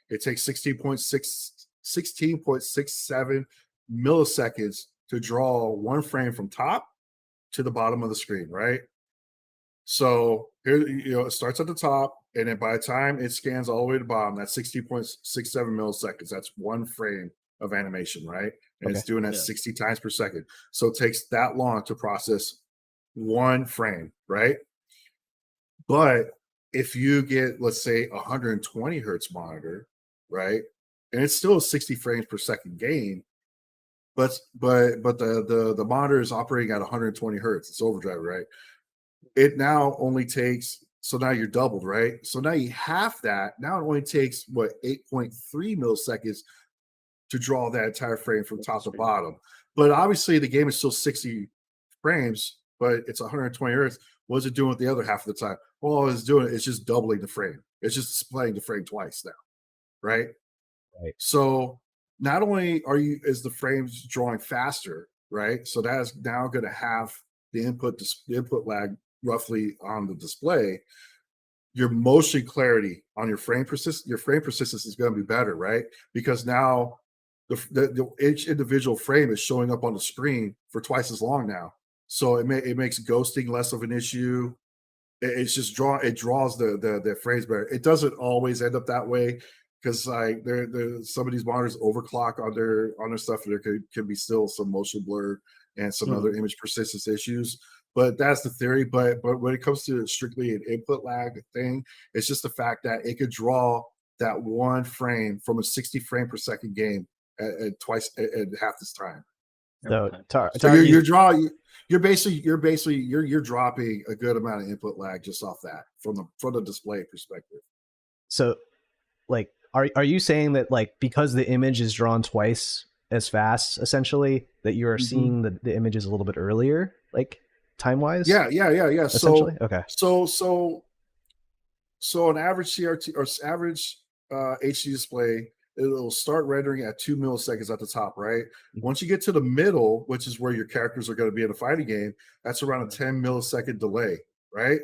It takes 16.67 milliseconds to draw one frame from top to the bottom of the screen, right? So here, it starts at the top, and then by the time it scans all the way to the bottom, that's 60.67 milliseconds. That's one frame of animation, right? And it's doing that 60 times per second. So it takes that long to process one frame, right? But if you get, let's say, 120 hertz monitor, right, and it's still a 60 frames per second game, but the monitor is operating at 120 hertz. It's overdrive, right? It now only takes, so now you're doubled, right? So now you half that. Now it only takes 8.3 milliseconds to draw that entire frame from top to bottom. But obviously the game is still 60 frames, but it's 120 hertz. What is it doing with the other half of the time? Well, it's just doubling the frame. It's just displaying the frame twice now, right? Right. So not only is the frames drawing faster, right? So that is now going to have the input lag roughly on the display. Your motion clarity on your frame persistence is going to be better, right? Because now each individual frame is showing up on the screen for twice as long now. So it makes ghosting less of an issue. It draws the frames better. It doesn't always end up that way, because like some of these monitors overclock on their stuff. There could be still some motion blur and some other image persistence issues. But that's the theory. But when it comes to strictly an input lag thing, it's just the fact that it could draw that one frame from a 60 frame per second game at twice at half this time. So, you're dropping a good amount of input lag just off that from the display perspective. So, like, are you saying that, like, because the image is drawn twice as fast, essentially, that you are seeing the images a little bit earlier, like time wise? Yeah. Essentially, okay. So an average CRT or average HD display, it'll start rendering at 2 milliseconds at the top, right? Once you get to the middle, which is where your characters are going to be in a fighting game, that's around a 10 millisecond delay, right?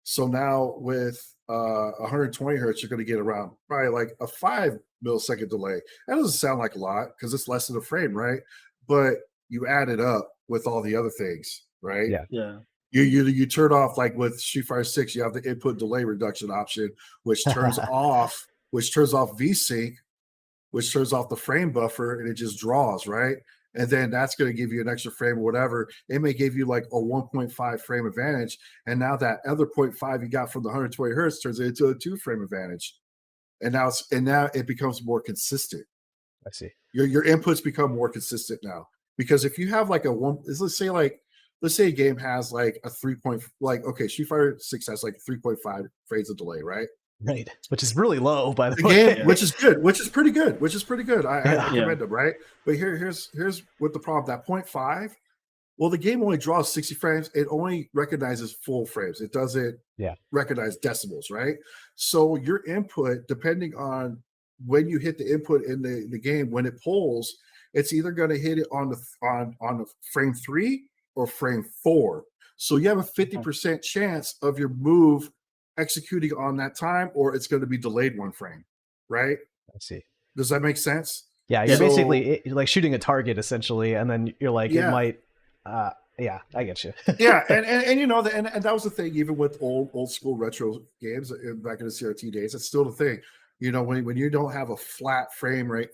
So now with 120 hertz, you're going to get around probably like a 5 millisecond delay. That doesn't sound like a lot because it's less than a frame, right? But you add it up with all the other things, right? Yeah. You turn off, like with Street Fighter 6, you have the input delay reduction option, which turns off VSync, which turns off the frame buffer, and it just draws, right? and then that's going to give you an extra frame or whatever. It may give you like a 1.5 frame advantage, and now that other 0.5 you got from the 120 hertz turns into a 2 frame advantage, and now it becomes more consistent. I see. Your inputs become more consistent now, because if you have like let's say a game has like a 3 point, like, okay, Street Fighter 6 has like 3.5 frames of delay, right? Right, which is really low, by the way. Game, which is good, which is pretty good. I recommend them, right? But here's what the problem. That 0.5, well, the game only draws 60 frames. It only recognizes full frames. It doesn't recognize decimals, right? So your input, depending on when you hit the input in the game, when it pulls, it's either going to hit it on the frame 3 or frame 4. So you have a 50% chance of your move executing on that time, or it's going to be delayed 1 frame, right? I see. Does that make sense? Yeah, you're basically like shooting a target essentially, and then you're like, it might. Yeah, I get you. Yeah, and you know, and that was the thing, even with old school retro games back in the CRT days. It's still the thing. You know, when you don't have a flat frame rate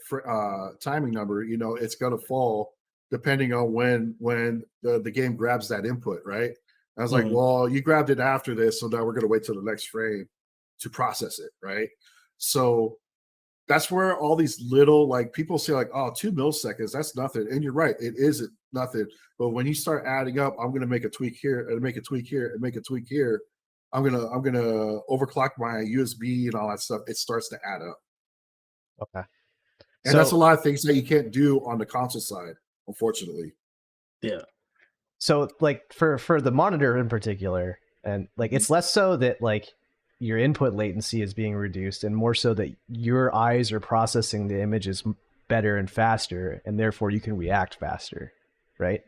timing number, you know, it's going to fall depending on when the game grabs that input, right? I was like, well, you grabbed it after this, so now we're going to wait till the next frame to process it, right? So that's where all these little, like, people say like, oh, 2 milliseconds, that's nothing. And you're right, it isn't nothing. But when you start adding up, I'm going to make a tweak here and make a tweak here and make a tweak here. I'm gonna overclock my USB and all that stuff. It starts to add up. Okay. And that's a lot of things that you can't do on the console side, unfortunately. Yeah. So like for the monitor in particular, and like it's less so that like your input latency is being reduced, and more so that your eyes are processing the images better and faster, and therefore you can react faster, right?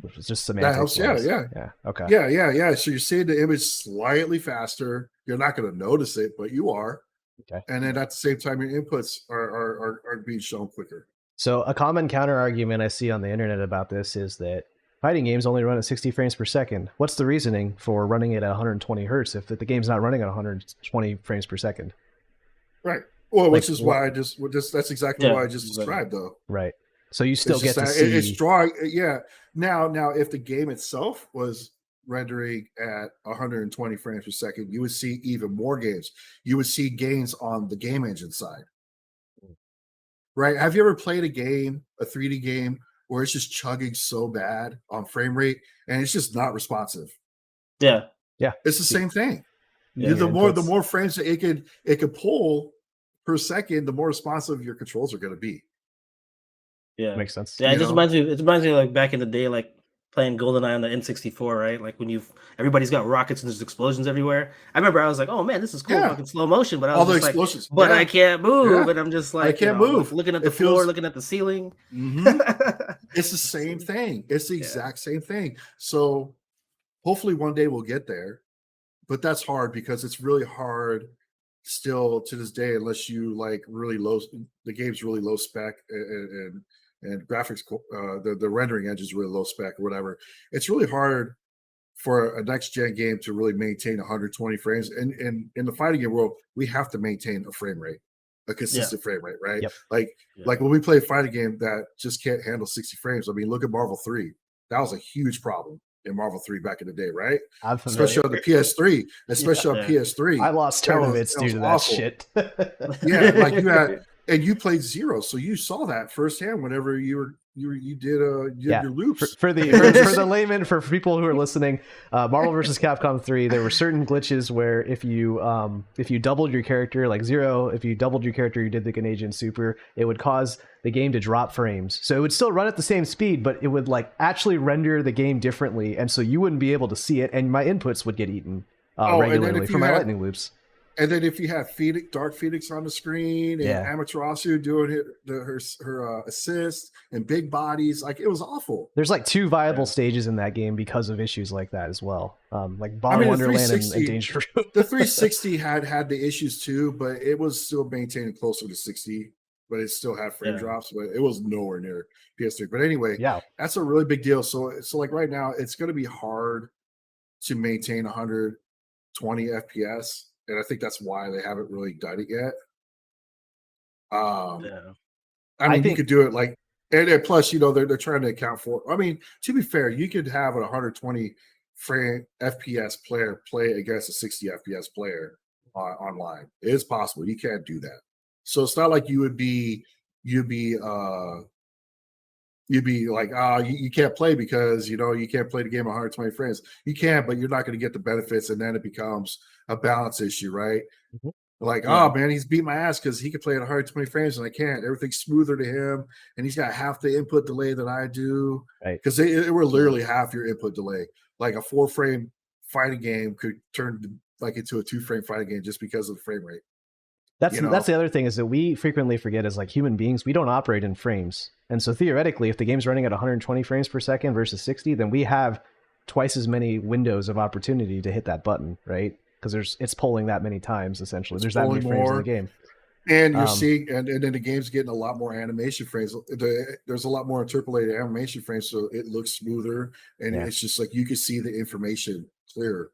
Which is just semantics. Yeah. Okay. Yeah. So you're seeing the image slightly faster. You're not going to notice it, but you are. Okay. And then at the same time, your inputs are being shown quicker. So a common counter argument I see on the internet about this is that fighting games only run at 60 frames per second. What's the reasoning for running it at 120 hertz if the game's not running at 120 frames per second? Right. Well, like, which is why that's exactly why I just described, though. Right. So you still get to see. It's drawing. Yeah. Now, if the game itself was rendering at 120 frames per second, you would see even more gains. You would see gains on the game engine side. Right. Have you ever played a 3D game, where it's just chugging so bad on frame rate and it's just not responsive? Yeah. It's the same thing. Yeah, the more frames that it could pull per second, the more responsive your controls are going to be. Yeah, makes sense. Yeah, it reminds me like back in the day, like playing GoldenEye on the N64, right? Like when everybody's got rockets and there's explosions everywhere. I remember I was like, oh man, this is cool, fucking slow motion. But I was just like, but I can't move, and I'm just like, I can't move, looking at the floor, looking at the ceiling. It's the same thing. It's the exact same thing. So hopefully one day we'll get there, but that's hard because it's really hard still to this day, unless you like the game's really low spec and graphics, the rendering engine is really low spec or whatever. It's really hard for a next gen game to really maintain 120 frames. And in the fighting game world, we have to maintain a frame rate, a consistent frame rate, right? Yep. Like when we play a fighting game that just can't handle 60 frames. I mean, look at Marvel 3. That was a huge problem in Marvel 3 back in the day, right? Especially on the PS3. Especially on PS3. I lost tournaments due to that shit. Yeah, like you played Zero, so you saw that firsthand whenever you did your loops. For the layman, for people who are listening, Marvel vs. Capcom 3, there were certain glitches where if you doubled your character, like Zero, if you doubled your character, you did the Canadian Super, it would cause the game to drop frames. So it would still run at the same speed, but it would like actually render the game differently, and so you wouldn't be able to see it, and my inputs would get eaten regularly from my lightning loops. And then if you have Dark Phoenix on the screen and Amaterasu doing her assist and big bodies, like it was awful. There's like 2 viable stages in that game because of issues like that as well. Like Wonderland and Danger Room. The 360 had the issues too, but it was still maintaining closer to 60. But it still had frame drops, but it was nowhere near PS3. But anyway, that's a really big deal. So like right now, it's going to be hard to maintain 120 FPS. And I think that's why they haven't really done it yet. I mean, you could do it like And plus, they're trying to account for. I mean, to be fair, you could have a 120 frame FPS player play against a 60 FPS player online. It is possible. You can't do that. So it's not like you'd be like, you can't play because you can't play the game 120 frames. You can, but you're not going to get the benefits, and then it becomes a balance issue, right? Mm-hmm. Like, oh man, he's beat my ass because he can play at 120 frames and I can't. Everything's smoother to him, and he's got half the input delay that I do. Right? Because they were literally half your input delay. Like a 4-frame fighting game could turn like into a 2-frame fighting game just because of the frame rate. That's the other thing is that we frequently forget as like human beings, we don't operate in frames. And so theoretically, if the game's running at 120 frames per second versus 60, then we have twice as many windows of opportunity to hit that button, right? Because it's polling that many times essentially. There's that many frames in the game. And you're seeing, and then the game's getting a lot more animation frames. There's a lot more interpolated animation frames, so it looks smoother, and it's just like you can see the information clearer.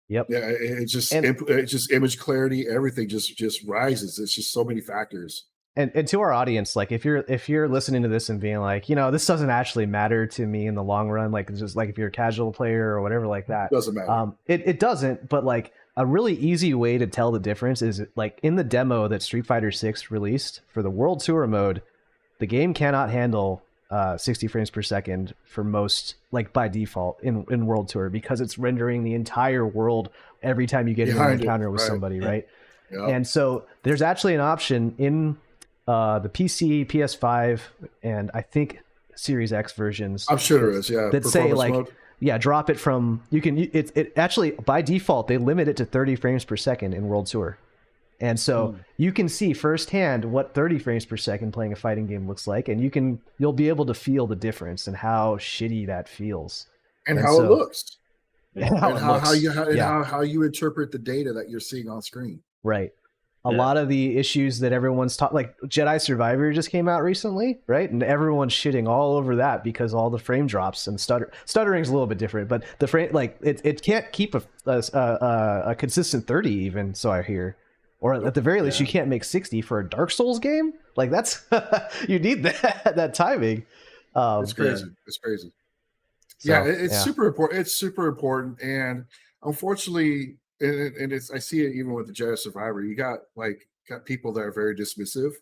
Yep. Yeah, it's just image clarity, everything just rises. It's just so many factors. And to our audience, like if you're listening to this and being like, this doesn't actually matter to me in the long run, like just like if you're a casual player or whatever like that, it doesn't matter. It doesn't, but like a really easy way to tell the difference is like in the demo that Street Fighter 6 released for the World Tour mode, the game cannot handle 60 frames per second for most, like by default in World Tour, because it's rendering the entire world every time you get in an encounter with somebody, right? Yep. And so there's actually an option in the PC, PS5, and I think Series X versions. I'm sure there is, yeah. That say like, mode. Drop it from, it actually by default, they limit it to 30 frames per second in World Tour. And so you can see firsthand what 30 frames per second playing a fighting game looks like, and you'll be able to feel the difference and how shitty that feels. And how it looks. And how you interpret the data that you're seeing on screen. Right. A lot of the issues that everyone's like Jedi Survivor just came out recently, right? And everyone's shitting all over that because all the frame drops and stuttering's a little bit different, but the frame, like it can't keep a consistent 30 even, so I hear. Or at the very least, you can't make 60 for a Dark Souls game. Like that's you need that timing. It's crazy. It's crazy. So, it's super important. It's super important, and unfortunately, and I see it even with the Jedi Survivor. You got people that are very dismissive,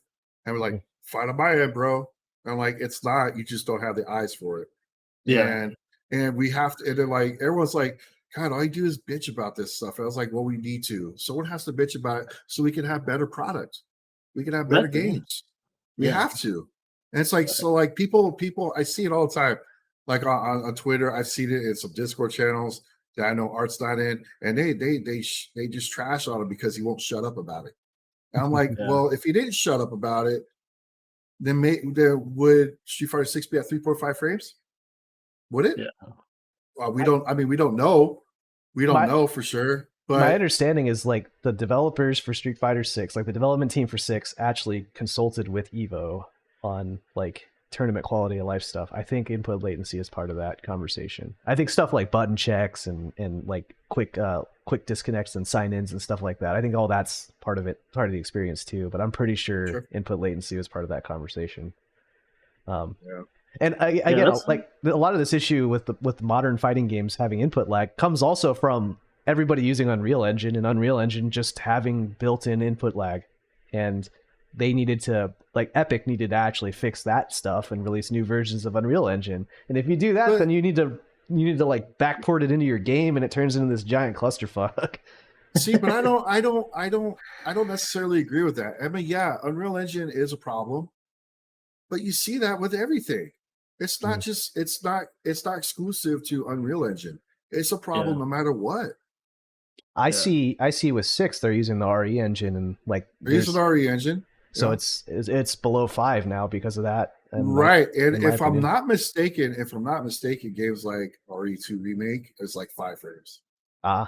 and we're like, "Fight on my end, bro." And I'm like, "It's not. You just don't have the eyes for it." Yeah, and we have to. And then like everyone's like, God, all you do is bitch about this stuff. And I was like, well, we need to. Someone has to bitch about it so we can have better products. We can have better games. We have to. And it's like, so like people, I see it all the time. Like on Twitter, I've seen it in some Discord channels that I know Art's not in. And they just trash on him because he won't shut up about it. And I'm like, well, if he didn't shut up about it, then would Street Fighter 6 be at 3.5 frames? Would it? Yeah. We don't know. We don't know for sure. But my understanding is like the developers for Street Fighter 6, like the development team for 6 actually consulted with Evo on like tournament quality of life stuff. I think input latency is part of that conversation. I think stuff like button checks and like quick disconnects and sign-ins and stuff like that. I think all that's part of the experience too, but I'm pretty sure input latency was part of that conversation. And again, like a lot of this issue with modern fighting games having input lag comes also from everybody using Unreal Engine, and Unreal Engine just having built-in input lag. And they needed to, like Epic needed to actually fix that stuff and release new versions of Unreal Engine. And if you do that, then you need to like backport it into your game, and it turns into this giant clusterfuck. See, but I don't necessarily agree with that. I mean, Unreal Engine is a problem, but you see that with everything. It's not just it's not exclusive to Unreal Engine. It's a problem no matter what. I see with 6 they're using the RE engine, and like they're using the RE engine. So it's below 5 now because of that. And right. And if I'm not mistaken, games like RE2 Remake is like 5 frames. I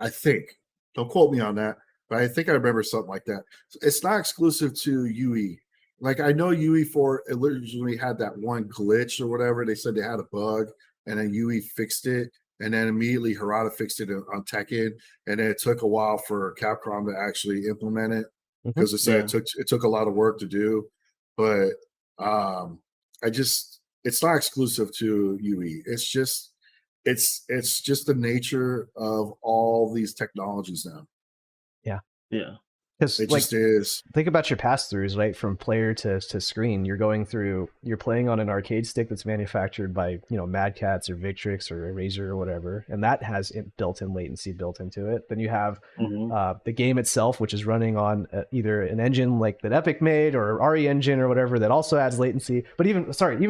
think. Don't quote me on that, but I think I remember something like that. It's not exclusive to UE. Like I know UE4 originally had that one glitch or whatever. They said they had a bug, and then UE fixed it, and then immediately Harada fixed it on Tekken, and then it took a while for Capcom to actually implement it because it said it took a lot of work to do. but it's not exclusive to UE. It's just the nature of all these technologies now. Yeah. Because it just is. Think about your pass-throughs, right? From player to screen, you're playing on an arcade stick that's manufactured by Mad Catz or Victrix or Razer or whatever, and that has built-in latency built into it. Then you have the game itself, which is running on either an engine like that Epic made or RE Engine or whatever that also adds latency. But even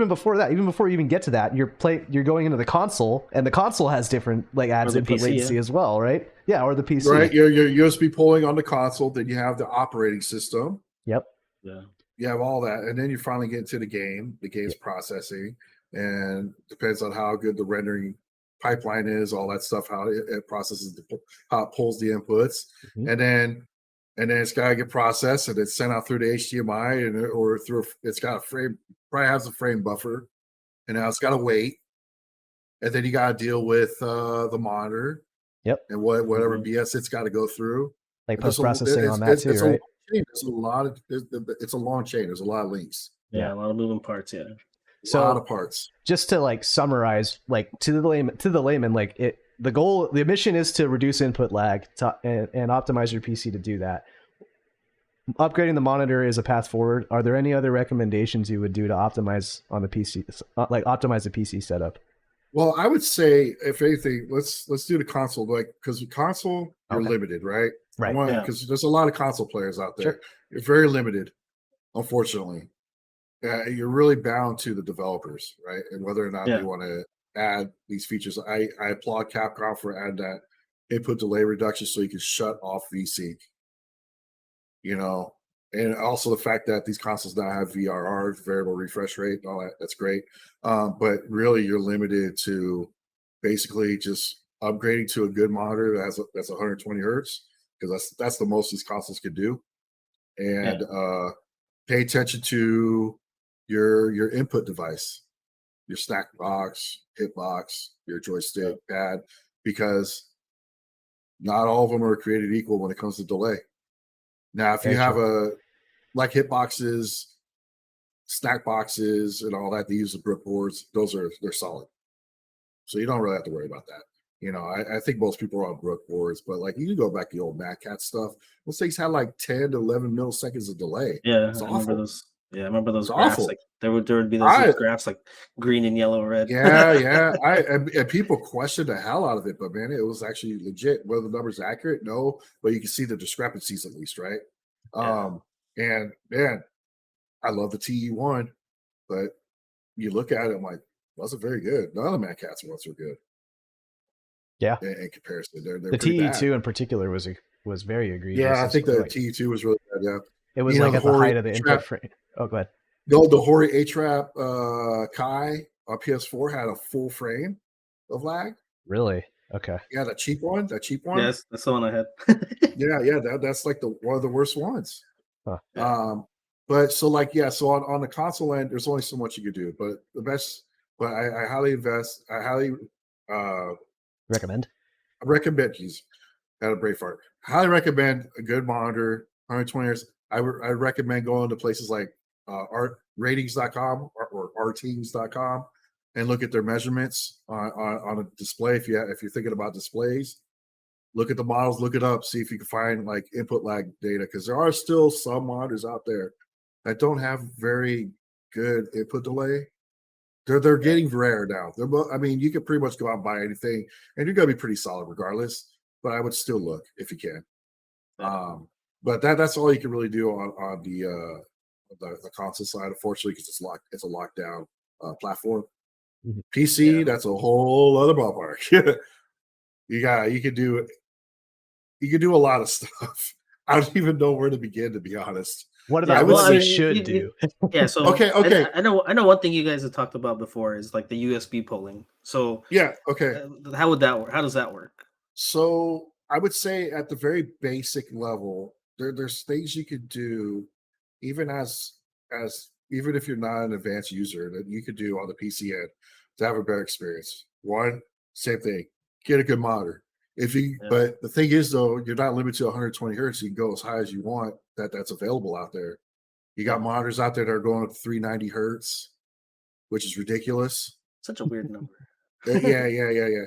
before you even get to that, you're going into the console, and the console has different adds input latency as well, right? Yeah, or the PC. Right, you're USB pulling on the console. Then you have the operating system. Yep. Yeah. You have all that, and then you finally get into the game. The game's processing, and depends on how good the rendering pipeline is, all that stuff, how it processes, how it pulls the inputs, and then it's got to get processed, and it's sent out through the HDMI or through. It's got a frame, probably has a frame buffer, and now it's got to wait, and then you got to deal with the monitor. Yep. And whatever BS it's got to go through. Like post-processing on that too, right? It's a long chain. There's a lot of links. Yeah, a lot of moving parts. Yeah. A lot of parts. Just to summarize, to the layman, the mission is to reduce input lag and optimize your PC to do that. Upgrading the monitor is a path forward. Are there any other recommendations you would do to optimize on the PC, optimize the PC setup? Well, I would say, if anything, let's do the console, because the console you're limited, right? Right. Because there's a lot of console players out there. Sure. You're very limited, unfortunately. You're really bound to the developers, right? And whether or not they want to add these features. I applaud Capcom for adding that input delay reduction so you can shut off VSync. And also the fact that these consoles now have VRR, variable refresh rate, and all that. That's great. But really, you're limited to basically just upgrading to a good monitor that's 120 hertz, because that's the most these consoles could do. And pay attention to your input device, your stack box, hitbox, your joystick, pad, because not all of them are created equal when it comes to delay. Now, if you have like hitboxes, stack boxes, and all that, they use the brick boards. They're solid, so you don't really have to worry about that. I think most people are on brick boards, but you can go back to the old Mad Catz stuff. Those things had 10 to 11 milliseconds of delay. Yeah, it's I awful. remember those. Yeah, I remember those it's graphs. Awful. There would be those graphs green and yellow, red. Yeah. And people questioned the hell out of it, but man, it was actually legit. Whether the numbers are accurate, no, but you can see the discrepancies at least, right? And man, I love the TE1, but you look at it, I'm like, wasn't very good. None of the Mad Catz ones were good. Yeah. In comparison, they're the TE2 in particular was very egregious. Yeah, I think the TE2 was really bad. Yeah, it was at the height of the input frame. Oh, go ahead. No, the Hori HRAP Kai on PS4 had a full frame of lag. Really? Okay. Yeah, that cheap one. Yes, that's the one I had. yeah, that's one of the worst ones. Huh. But so so on the console end, there's only so much you could do. But the best, but I highly recommend. I recommend. He's had a brave fart. Highly recommend a good monitor, 120 hertz. I recommend going to places like ratings.com or rtings.com and look at their measurements on a display. If you're thinking about displays, look at the models, look it up, see if you can find input lag data, because there are still some monitors out there that don't have very good input delay. They're getting rare now. You can pretty much go out and buy anything, and you're gonna be pretty solid regardless. But I would still look if you can. But that's all you can really do on the console side, unfortunately, because it's a lockdown platform. Mm-hmm. PC, that's a whole other ballpark. you could do a lot of stuff. I don't even know where to begin, to be honest. What about what we should do? Yeah, so okay. I know one thing you guys have talked about before is the USB polling. So yeah, okay. How would that work? How does that work? So I would say at the very basic level, there's things you could do, even even if you're not an advanced user, that you could do on the PC end to have a better experience. One, same thing, get a good monitor. But the thing is, though, you're not limited to 120 hertz. You can go as high as you want. That's available out there. You got monitors out there that are going up to 390 hertz, which is ridiculous. Such a weird number. Yeah.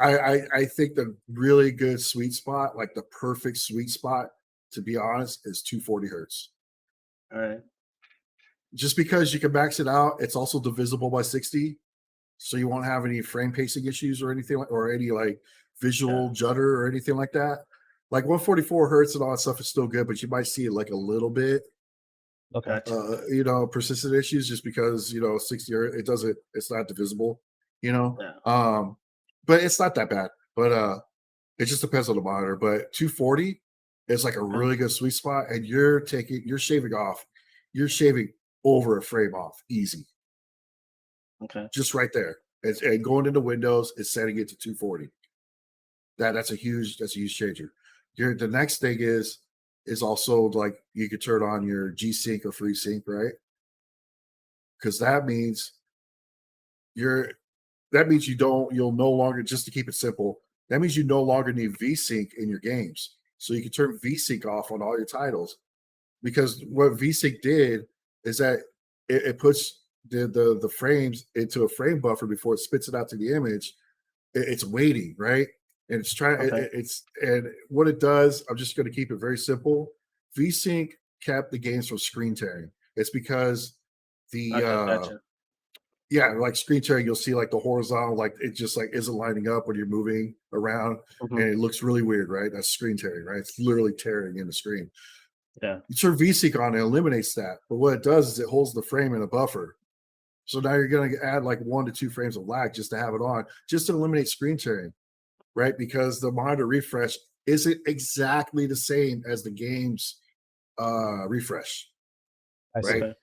I think the really good sweet spot, like the perfect sweet spot, to be honest, is 240 hertz. All right. Just because you can max it out, it's also divisible by 60, so you won't have any frame pacing issues or anything, or any like visual judder or anything like that. Like 144 hertz and all that stuff is still good, but you might see it like a little bit. Okay. Persistent issues just because 60 hertz, it's not divisible. Yeah. But it's not that bad. But it just depends on the monitor. But 240 is like a really good sweet spot, and you're shaving over a frame off easy. Okay. Just right there. And going into Windows is setting it to 240. That's a huge changer. The next thing is also like you could turn on your G-Sync or FreeSync, right? Because that means you'll no longer, just to keep it simple, that means you no longer need VSync in your games. So you can turn VSync off on all your titles. Because what VSync did is that it puts the frames into a frame buffer before it spits it out to the image. It's waiting, right? And it's trying. Okay. And what it does, I'm just going to keep it very simple. VSync kept the games from screen tearing. It's because Gotcha. like screen tearing, you'll see like the horizontal, like it just like isn't lining up when you're moving around, and it looks really weird, right? That's screen tearing, right? It's literally tearing in the screen. Yeah. You turn VSync on, it eliminates that. But what it does is it holds the frame in a buffer. So now you're going to add like 1 to 2 frames of lag just to have it on, just to eliminate screen tearing, right? Because the monitor refresh isn't exactly the same as the game's refresh, right? Okay.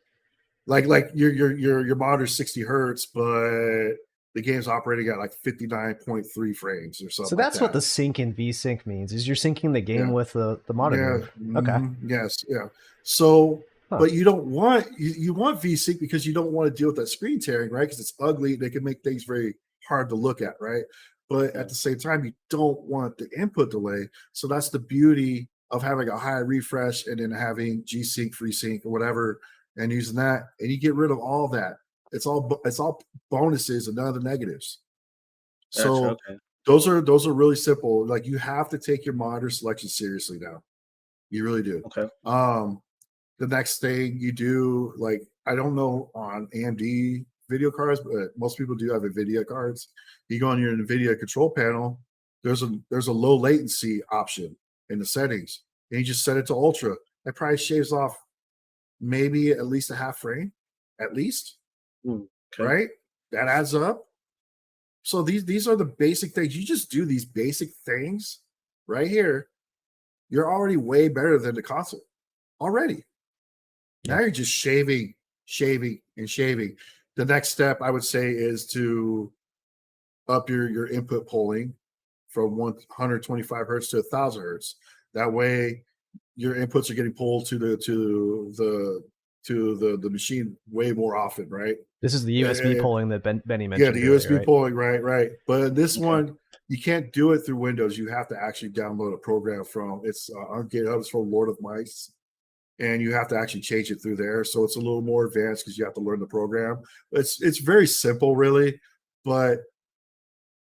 Like your monitor's 60 hertz, but the game's operating at like 59.3 frames or something. So that's like what the sync and VSync means, is you're syncing the game with the monitor. Yeah. Okay. Yes. Yeah. So, but you don't want you want VSync because you don't want to deal with that screen tearing, right? Because it's ugly. They can make things very hard to look at, right? But at the same time, you don't want the input delay. So that's the beauty of having a high refresh and then having G-Sync, FreeSync, or whatever, and using that, and you get rid of all that. It's all bonuses and none of the negatives. So those are really simple. Like you have to take your monitor selection seriously now. You really do. Okay. The next thing you do, like I don't know on AMD video cards, but most people do have NVIDIA cards. You go on your NVIDIA control panel. There's a low latency option in the settings, and you just set it to ultra. That probably shaves off maybe at least a half frame, at least. Right? That adds up. So these are the basic things. You just do these basic things right here. You're already way better than the console already. Now you're just shaving. The next step I would say is to up your input polling from 125 hertz to 1,000 hertz. That way, your inputs are getting pulled to the machine way more often, right? This is the USB polling that Benny mentioned. Yeah, the USB polling, right. But this one, you can't do it through Windows. You have to actually download a program from on GitHub. It's from Lord of Mice, and you have to actually change it through there. So it's a little more advanced because you have to learn the program. It's very simple, really, but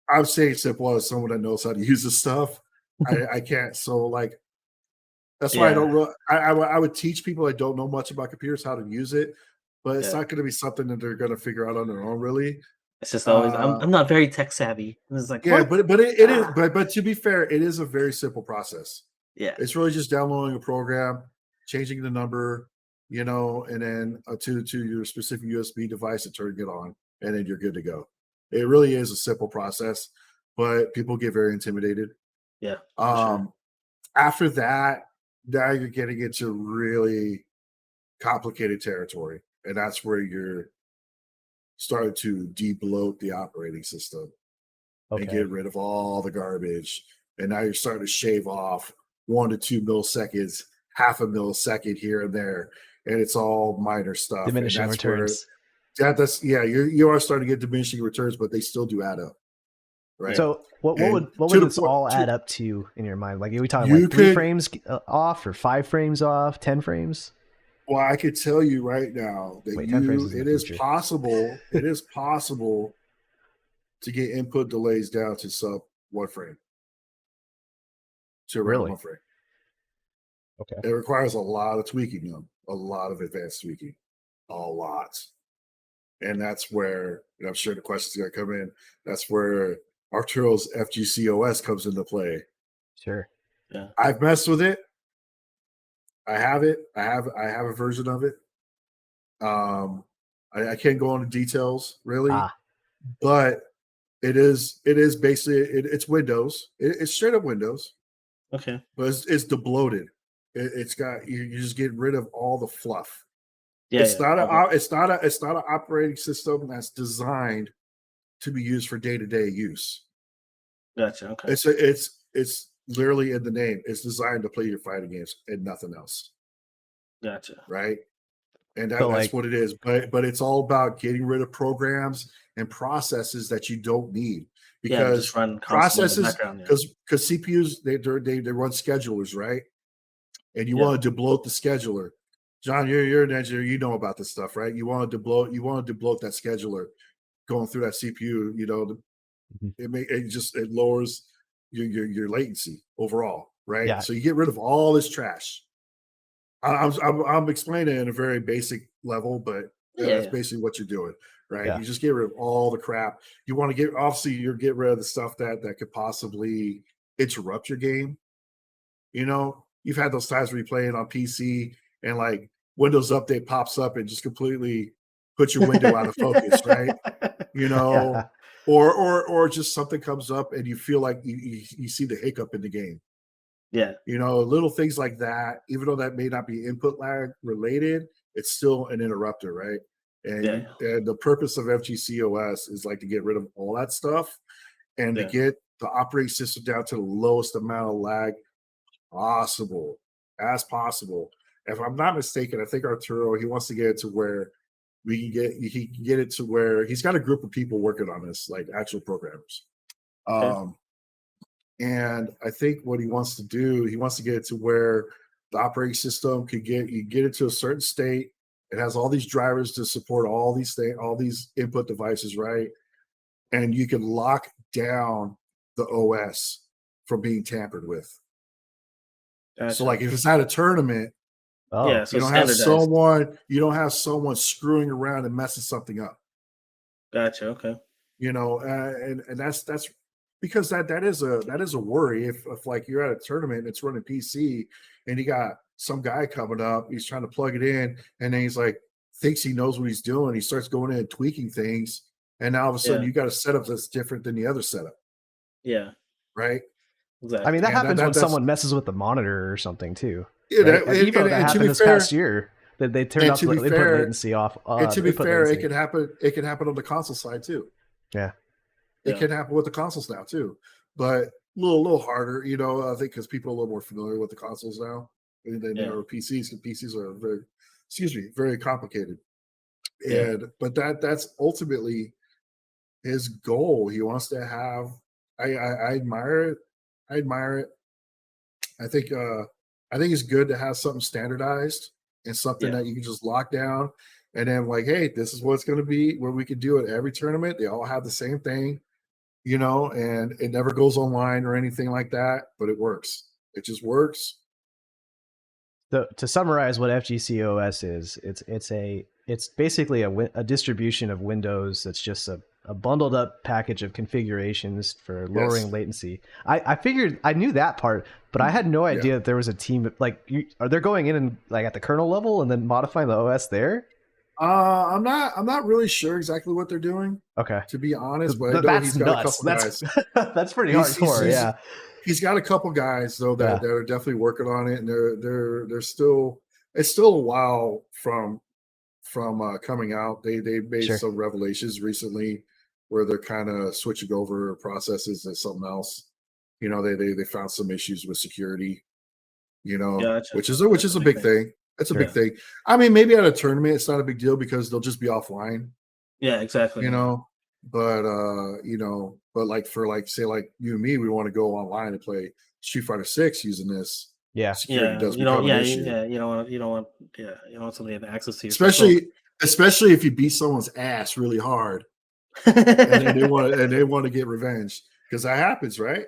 I'm saying simple as someone that knows how to use this stuff. I can't. So like, that's why I don't really. I would teach people that don't know much about computers how to use it, but it's not going to be something that they're going to figure out on their own. Really, it's just always I'm not very tech savvy. It's like but it is. But to be fair, it is a very simple process. Yeah, it's really just downloading a program, changing the number, and then to your specific USB device and turning it on, and then you're good to go. It really is a simple process, but people get very intimidated. Yeah. After that, now you're getting into really complicated territory, and that's where you're starting to de-bloat the operating system and get rid of all the garbage. And now you're starting to shave off 1 to 2 milliseconds, half a millisecond here and there, and it's all minor stuff. Diminishing returns. You are starting to get diminishing returns, but they still do add up. Right. So what would this all add up to in your mind? Like, are we talking like 3 frames off or 5 frames off, 10 frames? Well, I could tell you right now that Wait, 10 frames is in it the is future. possible. It is possible to get input delays down to sub 1 frame. To around 1 frame. Okay. It requires a lot of tweaking, though. A lot of advanced tweaking. A lot. And that's where, and I'm sure the questions are going to come in, that's where Arturo's FGCOS comes into play. Sure. Yeah. I've messed with it. I have it. I have a version of it. I can't go into details really, but it is basically it's Windows. It's straight up Windows. Okay. But it's debloated. It's got you just get rid of all the fluff. Yeah, it's not an operating system that's designed to be used for day-to-day use. Gotcha. Okay. It's literally in the name. It's designed to play your fighting games and nothing else. Gotcha. Right. And that's what it is. But it's all about getting rid of programs and processes that you don't need. Because just run processes, because CPUs they run schedulers, right? And you want to debloat the scheduler. John, you're an engineer. You know about this stuff, right? You want to debloat that scheduler going through that CPU. You know, it lowers your latency overall, right? Yeah. So you get rid of all this trash. I'm explaining it in a very basic level, but that's basically what you're doing, right? Yeah. You just get rid of all the crap. You want to you get rid of the stuff that could possibly interrupt your game. You know, you've had those times where you're playing on PC and like Windows Update pops up and just completely puts your window out of focus, right? You know, or just something comes up and you feel like you see the hiccup in the game. Yeah. You know, little things like that, even though that may not be input lag related, it's still an interrupter, right? And, and the purpose of FGCOS is like to get rid of all that stuff and to get the operating system down to the lowest amount of lag possible. If I'm not mistaken, I think Arturo, he wants to get it to where he can get it to where he's got a group of people working on this, like actual programmers. And I think what he wants to do, he wants to get it to where the operating system could get it to a certain state. It has all these drivers to support all these input devices, right? And you can lock down the OS from being tampered with. Gotcha. So, like, if it's at a tournament, so you don't have someone screwing around and messing something up. Gotcha. Okay. You know, and that's because that is a worry if like you're at a tournament and it's running PC and you got some guy coming up, he's trying to plug it in, and then he's like thinks he knows what he's doing. He starts going in and tweaking things, and now all of a sudden you got a setup that's different than the other setup. Yeah. Right. Exactly. I mean, that happens when someone messes with the monitor or something too. Yeah, right? That happened this past year. That they turned off the input latency off. And to be fair, it can happen. It can happen on the console side too. Yeah. It can happen with the consoles now too, but a little harder, you know. I think because people are a little more familiar with the consoles now than are PCs. And PCs are very complicated. And but that's ultimately his goal. He wants to have. I admire it. I think it's good to have something standardized and something that you can just lock down, and then like, hey, this is what it's going to be. Where we can do it every tournament. They all have the same thing. You know, and it never goes online or anything like that, but it works. It just works. To summarize what FGCOS is, it's basically a distribution of Windows that's just a bundled up package of configurations for lowering latency. I figured I knew that part, but I had no idea that there was a team like are they going in and like at the kernel level and then modifying the OS there? I'm not really sure exactly what they're doing. Okay. To be honest, but that's nuts. That's pretty hardcore. He's got a couple guys though that are definitely working on it, and they're still. It's still a while from coming out. They made some revelations recently where they're kind of switching over processes to something else. You know, they found some issues with security. You know, which is a big thing. That's a big thing. I mean, maybe at a tournament, it's not a big deal because they'll just be offline. Yeah, exactly. You know, but like for like say like you and me, we want to go online and play Street Fighter 6 using this. Yeah. security does become an issue. You don't want somebody to have access to your especially if you beat someone's ass really hard, and then they want to get revenge, because that happens, right?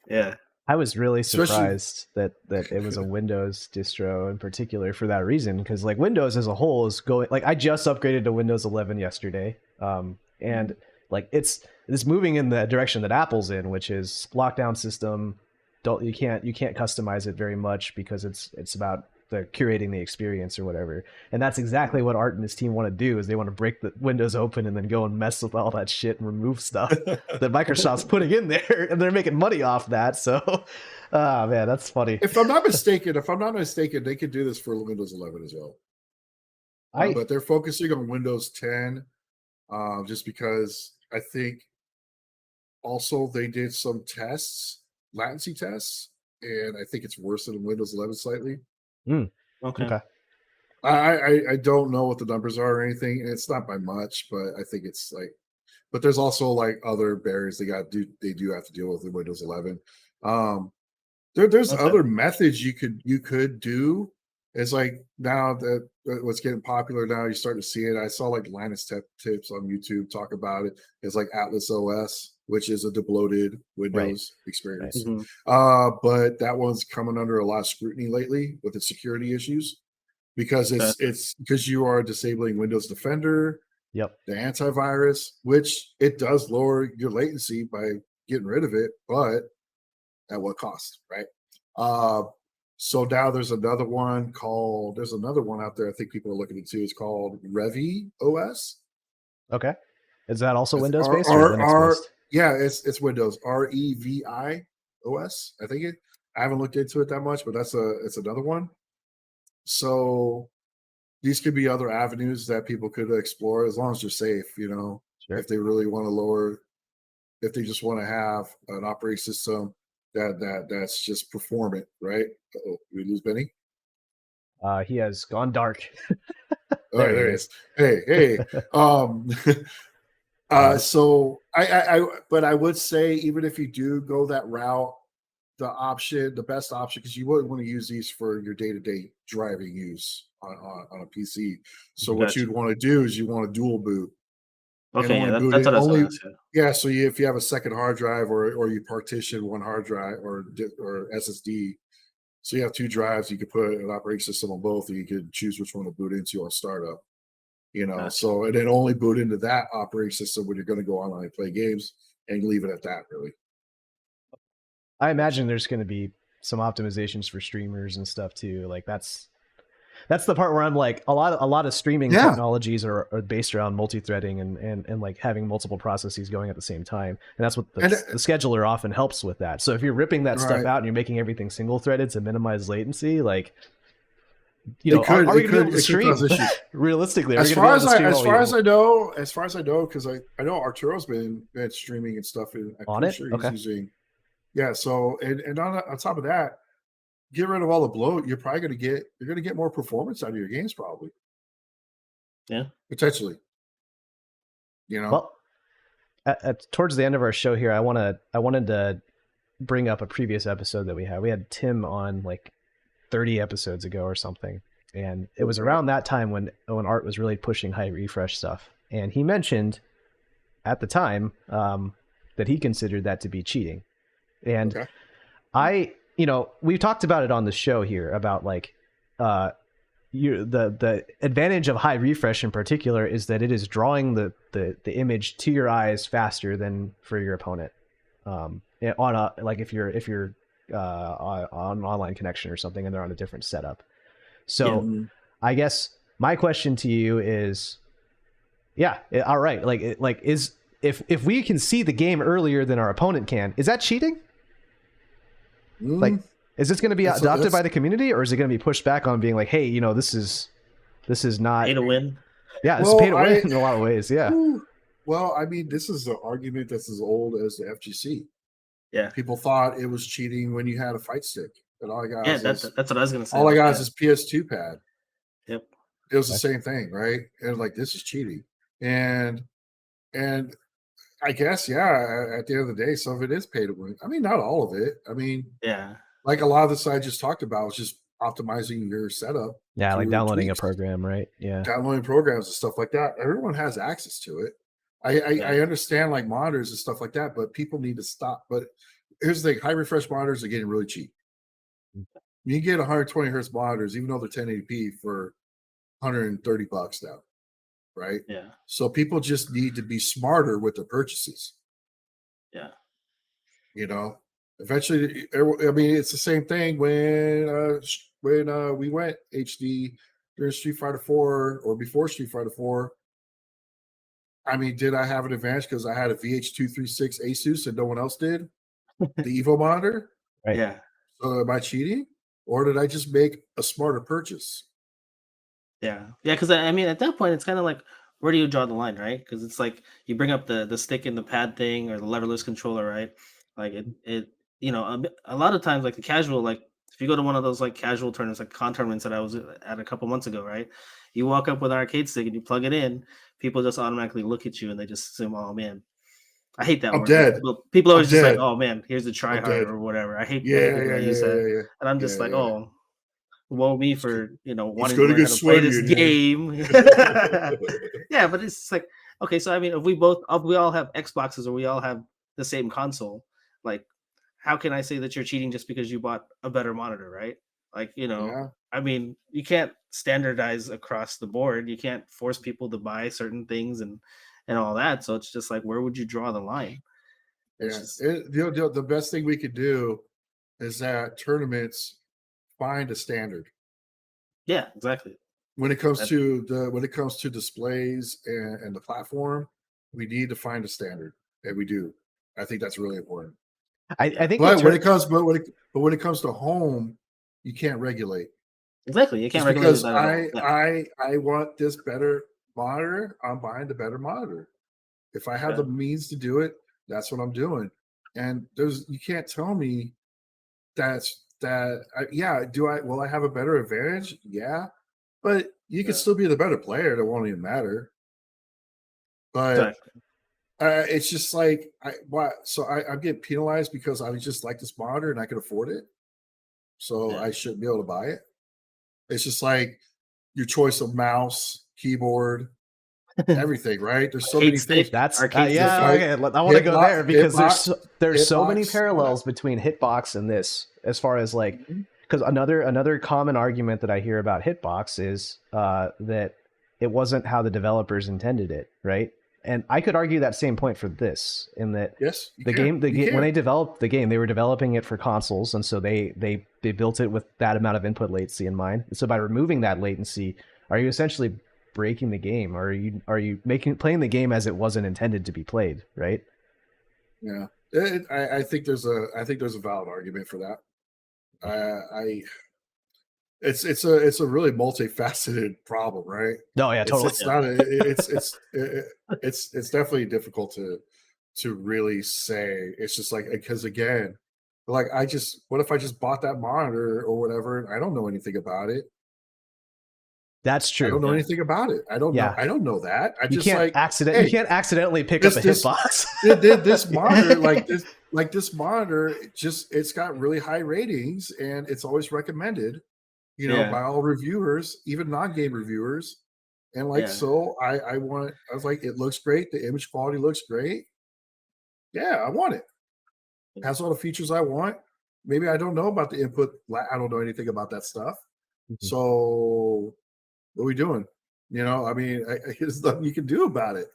Yeah. I was really surprised that it was a Windows distro in particular for that reason, because like Windows as a whole is going, like I just upgraded to Windows 11 yesterday, and like it's moving in the direction that Apple's in, which is lockdown system. You can't customize it very much because it's about the curating the experience or whatever, and that's exactly what Art and his team want to do. Is they want to break the Windows open and then go and mess with all that shit and remove stuff that Microsoft's putting in there, and they're making money off that. So, man, that's funny. If I'm not mistaken, they could do this for Windows 11 as well. But they're focusing on Windows 10, just because I think also they did some latency tests, and I think it's worse than Windows 11 slightly. Okay. I don't know what the numbers are or anything, and it's not by much, but I think it's like. But there's also like other barriers they do have to deal with in Windows 11. There's other methods you could do. It's like now that what's getting popular now, you're starting to see it. I saw like Linus tips on YouTube talk about it. It's like Atlas OS, which is a debloated Windows experience. Mm-hmm. But that one's coming under a lot of scrutiny lately with its security issues, because it's because you are disabling Windows Defender, the antivirus, which it does lower your latency by getting rid of it, but at what cost, right? So now there's another one out there I think people are looking into. It's called Revi OS. Okay. Is that also Windows based or Linux based? Yeah, it's Windows. Revi OS. I think I haven't looked into it that much, but it's another one. So these could be other avenues that people could explore, as long as they're safe, Sure. If they really want to if they just want to have an operating system that's just performant, right? Uh-oh, we lose Benny? He has gone dark. There he is. Hey. So but I would say, even if you do go that route, the best option, because you wouldn't want to use these for your day-to-day driving use on a PC. So what you'd want to do is you want to dual boot. Okay, that's what I was going to say. Yeah, so if you have a second hard drive, or you partition one hard drive or SSD, so you have two drives, you could put an operating system on both, and you could choose which one to boot into on startup. Gotcha. So and then only boot into that operating system when you're going to go online and play games, and leave it at that, really. I imagine there's going to be some optimizations for streamers and stuff too. Like that's the part where I'm like, a lot of streaming technologies are based around multi-threading and like having multiple processes going at the same time, and that's what the scheduler often helps with that. So if you're ripping that stuff out and you're making everything single threaded to minimize latency, like are we going to be able to stream realistically? As far as I know, because I know Arturo's been streaming and stuff on it. Sure he's using. Yeah, so and on top of that, get rid of all the bloat. You're probably going to get more performance out of your games, probably. Yeah, potentially. Well, towards the end of our show here, I wanted to bring up a previous episode that we had. We had Tim on like 30 episodes ago or something, and it was around that time when Art was really pushing high refresh stuff, and he mentioned at the time that he considered that to be cheating. And we've talked about it on the show here about like the advantage of high refresh in particular is that it is drawing the image to your eyes faster than for your opponent. If you're on an online connection or something and they're on a different setup. So I guess my question to you is, all right, if we can see the game earlier than our opponent can, is that cheating? Like, is this going to be adopted by the community, or is it going to be pushed back on, being like, hey, this is not pay to win? Yeah, it's pay to win in a lot of ways. Yeah. Well, I mean, this is an argument that's as old as the FGC. Yeah, people thought it was cheating when you had a fight stick, and all I got that's what I was going to say. All I got is PS2 pad. Yep, it was the same thing, right? And like, this is cheating, and I guess, at the end of the day, some of it is pay to win. I mean, not all of it. I mean, like a lot of this I just talked about was just optimizing your setup. Yeah, like downloading tweaks. a program, right? Yeah, downloading programs and stuff like that. Everyone has access to it. I understand like monitors and stuff like that, but people need to stop. But here's the thing: high refresh monitors are getting really cheap. You can get 120 hertz monitors, even though they're 1080p, for $130 now, right? Yeah. So people just need to be smarter with their purchases. Yeah. Eventually, I mean, it's the same thing when we went HD during Street Fighter 4 or before Street Fighter 4. I mean, did I have an advantage because I had a VH236 Asus and no one else did? The Evo monitor? right. Yeah. So am I cheating? Or did I just make a smarter purchase? Yeah. Yeah. Because I mean, at that point, it's kind of like, where do you draw the line, right? Because it's like you bring up the stick and the pad thing or the leverless controller, right? Like a lot of times, like the casual, like if you go to one of those like casual tournaments, like con tournaments that I was at a couple months ago, right? You walk up with an arcade stick and you plug it in, people just automatically look at you and they just assume, oh man, I hate that I'm word. Like, dead. people I'm always just like, dead. oh man, here's the try I'm hard dead. or whatever. I hate when Yeah. I use that, and I'm just like, Yeah. oh, woe me It's for wanting to gonna learn get how to play sweaty this in here. game. Yeah, but it's like, okay, so I mean, if we all have Xboxes or we all have the same console, like, how can I say that you're cheating just because you bought a better monitor, right? Like, Yeah. I mean, you can't standardize across the board. You can't force people to buy certain things and all that. So it's just like, where would you draw the line? It's Yeah. just, The best thing we could do is that tournaments find a standard. yeah, exactly. When it comes to displays and the platform, we need to find a standard, and we do. I think that's really important. I think But when it comes to home, you can't regulate. Exactly. You can't Just regulate because that at all. Yeah. I want this better monitor, I'm buying the better monitor. If I have the means to do it, that's what I'm doing. And you can't tell me will I have a better advantage? Yeah. But you could still be the better player. It won't even matter. But Exactly. it's just like I'm getting penalized because I just like this monitor and I can afford it. So I shouldn't be able to buy it. It's just like your choice of mouse, keyboard, everything, right? There's so many things. That's Arcade yeah. Okay, I want to go there because there's so many parallels between Hitbox and this, as far as like, because another common argument that I hear about Hitbox is that it wasn't how the developers intended it, right? And I could argue that same point for this, in that the game when they developed the game, they were developing it for consoles, and so they built it with that amount of input latency in mind. And so by removing that latency, are you essentially breaking the game, or are you playing the game as it wasn't intended to be played, right? Yeah, I think there's a valid argument for that. It's a really multifaceted problem, right? No, yeah, totally. It's definitely difficult to really say. It's just like, because again, like what if I just bought that monitor or whatever and I don't know anything about it? That's true. I don't know anything about it. I don't know. I don't know that. You can't accidentally pick up a hitbox. This monitor, this monitor, it's got really high ratings and it's always recommended, by all reviewers, even non-game reviewers. And so I was like, it looks great. The image quality looks great. Yeah, I want it. It has all the features I want. Maybe I don't know about the input. I don't know anything about that stuff. Mm-hmm. So what are we doing? I mean, there's nothing you can do about it.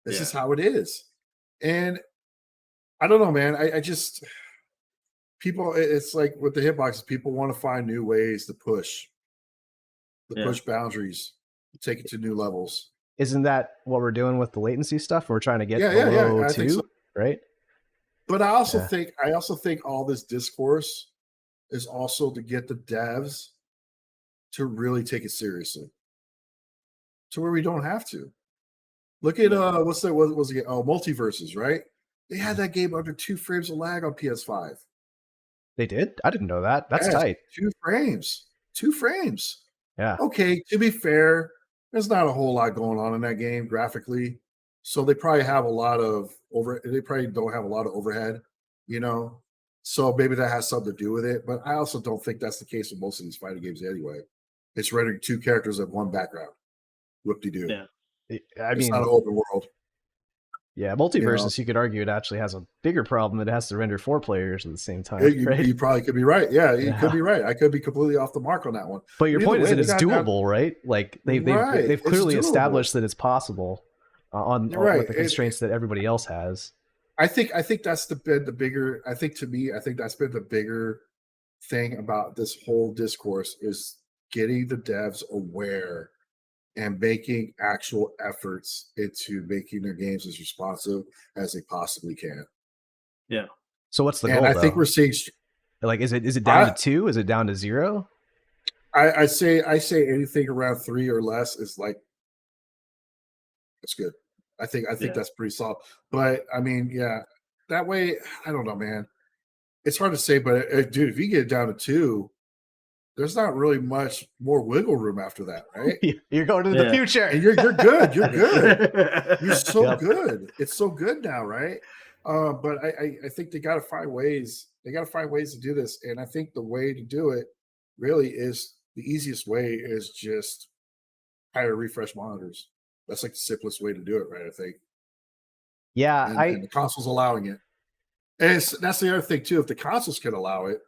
This is how it is. And I don't know, man. I just, people, it's like with the hitboxes, people want to find new ways to push boundaries, take it to new levels. Isn't that what we're doing with the latency stuff? We're trying to get below 2, so. Right? But I also think all this discourse is also to get the devs to really take it seriously, to where we don't have to. Look at what was it? Oh, Multiverses, right? They had that game under 2 frames of lag on PS5. They did? I didn't know that. That's tight. 2 frames. 2 frames. Yeah. Okay, to be fair, there's not a whole lot going on in that game graphically. So they probably have a lot of they probably don't have a lot of overhead, So maybe that has something to do with it. But I also don't think that's the case with most of these fighting games anyway. It's rendering 2 characters of 1 background. Whoop-de-doo. Yeah. It's not an open world. Yeah, Multiversus, you could argue it actually has a bigger problem. It has to render 4 players at the same time. You probably could be right. Yeah, you could be right. I could be completely off the mark on that one. But your point is that it's doable, right? Like they've clearly established that it's possible with the constraints that everybody else has. I think that's been the bigger. I think that's been the bigger thing about this whole discourse is getting the devs aware and making actual efforts into making their games as responsive as they possibly can. Yeah. So what's the goal? I think we're seeing like is it down to 2? Is it down to 0? I say anything around 3 or less is like that's good. I think that's pretty solid. But I mean, yeah, that way I don't know, man. It's hard to say, but dude, if you get it down to 2, there's not really much more wiggle room after that, right? You're going to the future. And you're good. You're good. You're so good. It's so good now, right? But I think they got to find ways. They got to find ways to do this. And I think the way to do it really is the easiest way is just higher refresh monitors. That's like the simplest way to do it, right? I think. Yeah. And the console's allowing it. And that's the other thing, too. If the consoles can allow it,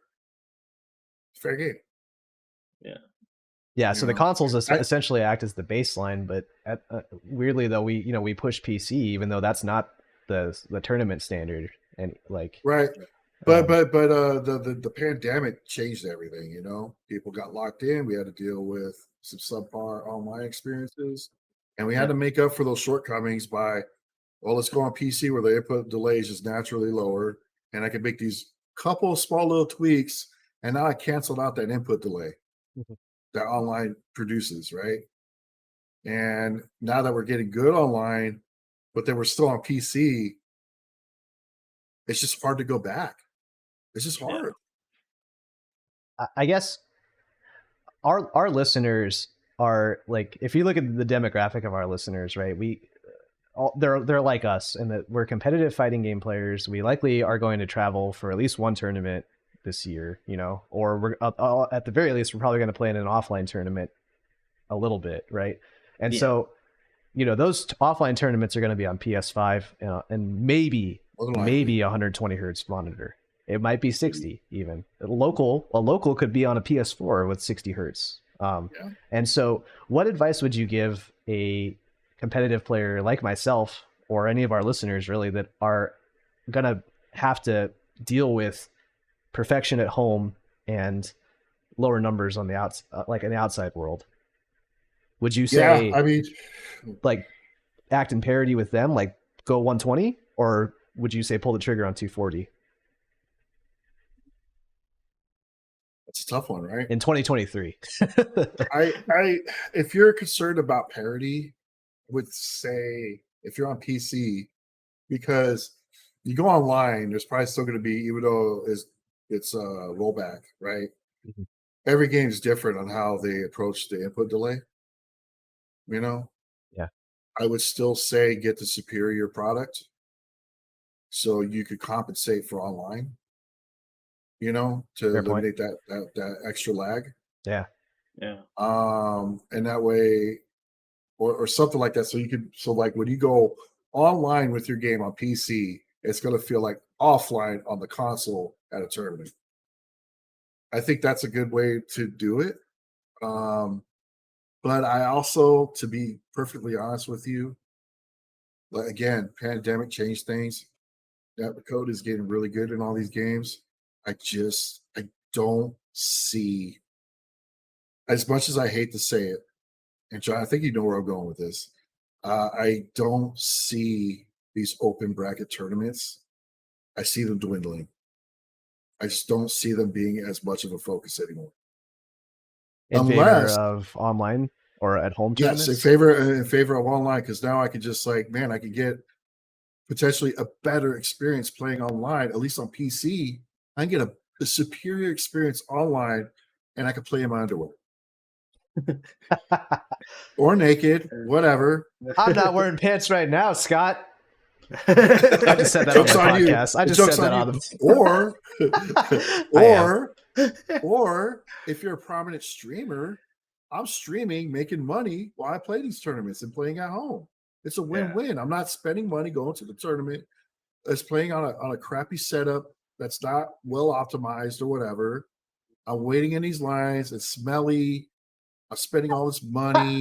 fair game. Yeah, so the consoles essentially act as the baseline, but weirdly though, we push PC even though that's not the tournament standard, and like right. But the pandemic changed everything. You know, people got locked in. We had to deal with some subpar online experiences, and we had to make up for those shortcomings by, well, let's go on PC where the input delay is just naturally lower, and I can make these couple of small little tweaks, and now I canceled out that input delay. That online produces, right? And now that we're getting good online, but then we're still on PC, it's just hard to go back. It's just hard. I guess our listeners are like, if you look at the demographic of our listeners, right? They're like us in that we're competitive fighting game players. We likely are going to travel for at least 1 tournament this year, or we're at the very least we're probably going to play in an offline tournament a little bit, right? And so those offline tournaments are going to be on PS5 and maybe 120 hertz monitor. It might be 60 even. A local could be on a PS4 with 60 hertz. And so what advice would you give a competitive player like myself or any of our listeners really that are going to have to deal with perfection at home and lower numbers on the like in the outside world? Would you say, like act in parity with them, like go 120, or would you say pull the trigger on 240? That's a tough one, right? In 2023. If you're concerned about parity, I would say if you're on PC, because you go online, there's probably still going to be, even though it's a rollback, right? Mm-hmm. Every game is different on how they approach the input delay. Yeah. I would still say get the superior product so you could compensate for online. To Fair eliminate that extra lag. Yeah. And that way, or something like that. So like when you go online with your game on PC, it's going to feel like offline on the console at a tournament. I think that's a good way to do it. But I also, to be perfectly honest with you, again, pandemic changed things. That the code is getting really good in all these games. I don't see, as much as I hate to say it, and John, I think you know where I'm going with this. I don't see these open bracket tournaments. I see them dwindling. I just don't see them being as much of a focus anymore. In favor of online or at home tournaments? Yes, in favor of online, because now I could just I could get potentially a better experience playing online, at least on PC. I can get a superior experience online, and I can play in my underwear. or naked, whatever. I'm not wearing pants right now, Scott. I just said that on the podcast. I just said that on the or if you're a prominent streamer, I'm streaming, making money while I play these tournaments and playing at home. It's a win-win. I'm not spending money going to the tournament. It's playing on a crappy setup that's not well optimized or whatever. I'm waiting in these lines. It's smelly. I'm spending all this money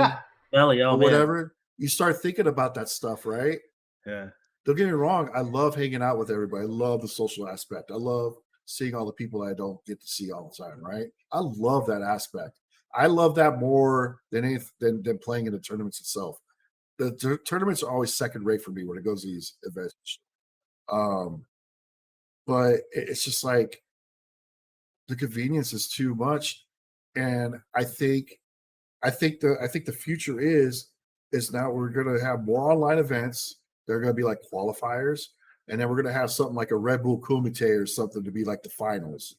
or whatever. Man. You start thinking about that stuff, right? Yeah. Don't get me wrong. I love hanging out with everybody. I love the social aspect. I love seeing all the people I don't get to see all the time, right? I love that aspect. I love that more than playing in the tournaments itself. The tournaments are always second rate for me when it goes to these events. But it's just like the convenience is too much, and I think the future is now we're going to have more online events. They're going to be like qualifiers, and then we're going to have something like a Red Bull Kumite or something to be like the finals,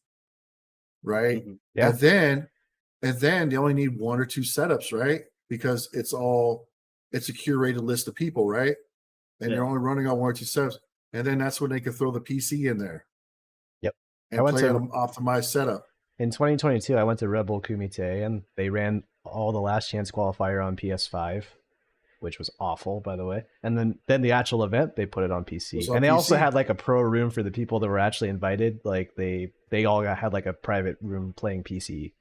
right? Mm-hmm. Yeah. And then they only need one or two setups, right? Because it's a curated list of people, right? And you're only running on one or two setups, and then that's when they can throw the PC in there. Yep. And play an optimized setup. In 2022, I went to Red Bull Kumite, and they ran all the last chance qualifier on PS5. Which was awful, by the way. And then the actual event, they put it on PC. And they also had like a pro room for the people that were actually invited. Like they all had like a private room playing PC.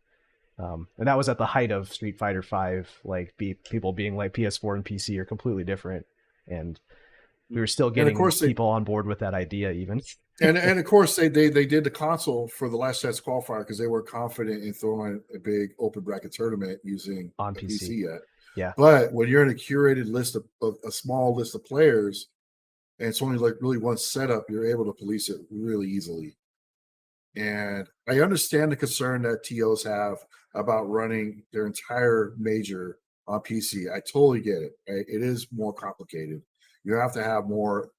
And that was at the height of Street Fighter V. Like people being like PS4 and PC are completely different. And we were still getting people on board with that idea even. And of course they did the console for the last chance qualifier because they were confident in throwing a big open bracket tournament using on PC yet. Yeah, but when you're in a curated list of a small list of players, and it's only like really one setup, you're able to police it really easily. And I understand the concern that TOs have about running their entire major on PC. I totally get it. Right? It is more complicated. You have to have more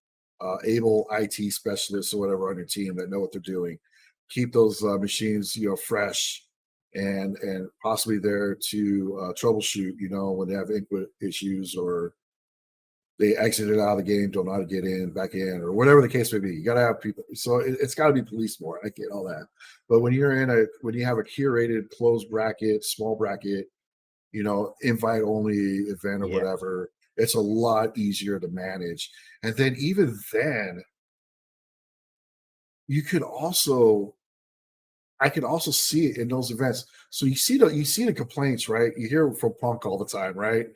able IT specialists or whatever on your team that know what they're doing. Keep those machines, fresh. And possibly there to troubleshoot, when they have input issues or they exited out of the game, don't know how to get in, back in, or whatever the case may be. You got to have people. So it's got to be policed more. I get all that. But when you have a curated closed bracket, small bracket, invite only event or whatever, it's a lot easier to manage. And then even then, I can also see it in those events. So you see the complaints, right? You hear from Punk all the time, right?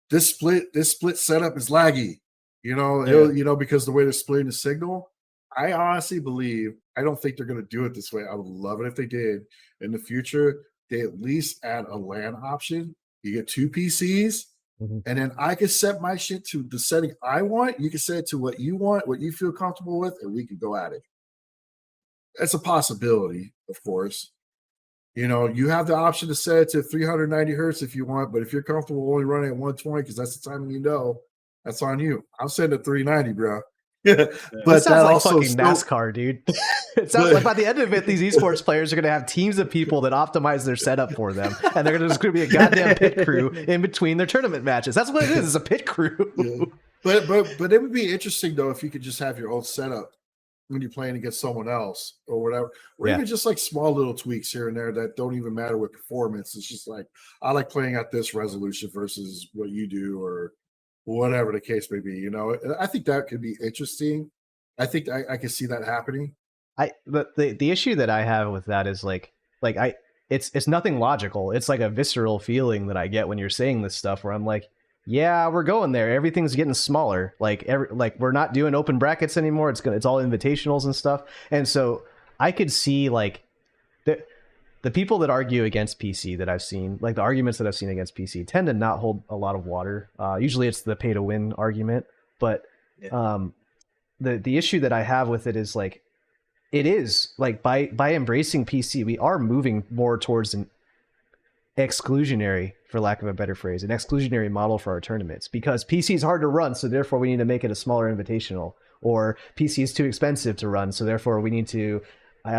This split setup is laggy, because the way they're splitting the signal. I honestly believe, I don't think they're going to do it this way. I would love it if they did. In the future, they at least add a LAN option. You get two PCs, and then I can set my shit to the setting I want. You can set it to what you want, what you feel comfortable with, and we can go at it. That's a possibility, of course. You have the option to set it to 390 hertz if you want, but if you're comfortable only running at 120 because that's the timing that's on you. I'm setting at 390, bro. But that sounds like fucking NASCAR, dude. It sounds like by the end of it, these esports players are going to have teams of people that optimize their setup for them, and they're just going to be a goddamn pit crew in between their tournament matches. That's what it is. It's a pit crew. Yeah. But it would be interesting though if you could just have your own setup when you're playing against someone else or whatever, or even just like small little tweaks here and there that don't even matter with performance. It's just like, I like playing at this resolution versus what you do or whatever the case may be. I think that could be interesting. I think I can see that happening. But the issue that I have with that is it's nothing logical. It's like a visceral feeling that I get when you're saying this stuff where I'm like, yeah, we're going there. Everything's getting smaller. Like we're not doing open brackets anymore. It's all invitationals and stuff. And so I could see like the people that argue against PC that I've seen, like the arguments that I've seen against PC, tend to not hold a lot of water. Usually it's the pay to win argument. But the issue that I have with it is like, it is like by embracing PC, we are moving more towards an exclusionary, for lack of a better phrase, an exclusionary model for our tournaments, because PC is hard to run, so therefore we need to make it a smaller invitational, or PC is too expensive to run, so therefore we need to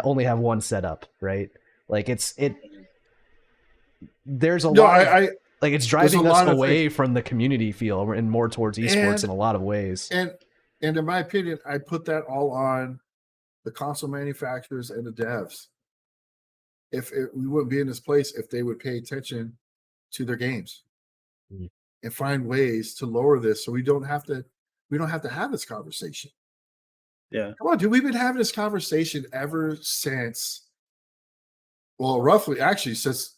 only have one setup, right? Like there's a lot it's driving us away from the community feel and more towards esports in a lot of ways. And And in my opinion, I put that all on the console manufacturers and the devs. If we wouldn't be in this place if they would pay attention to their games and find ways to lower this, so we don't have to have this conversation. Yeah. Come on, dude. We've been having this conversation ever since. Well, roughly, actually, since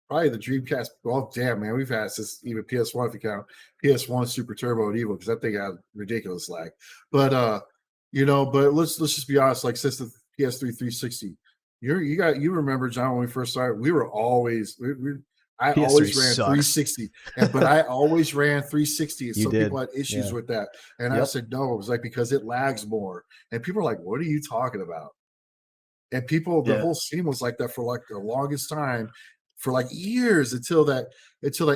probably the Dreamcast. Well, damn, man, we've had since even PS1, if you count PS1, Super Turbo, and Evo, because that thing had ridiculous lag. But but let's just be honest. Like since the PS3 360, you remember, John, when we first started, we were always I PS3 always ran sucks. 360, but I always ran 360. And some people had issues with that, and I said no. It was like because it lags more, and people are like, "What are you talking about?" And people, the whole scene was like that for like the longest time, for like years until that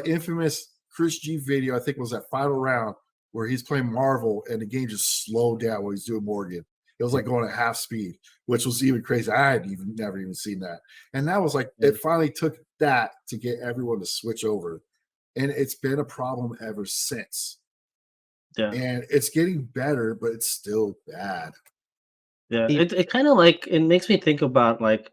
infamous Chris G video, I think was that final round where he's playing Marvel and the game just slowed down while he's doing Morgan. It was like going at half speed, which was even crazy. I had never even seen that. And that was like, it finally took that to get everyone to switch over. And it's been a problem ever since. Yeah. And it's getting better, but it's still bad. Yeah, it kind of like it makes me think about like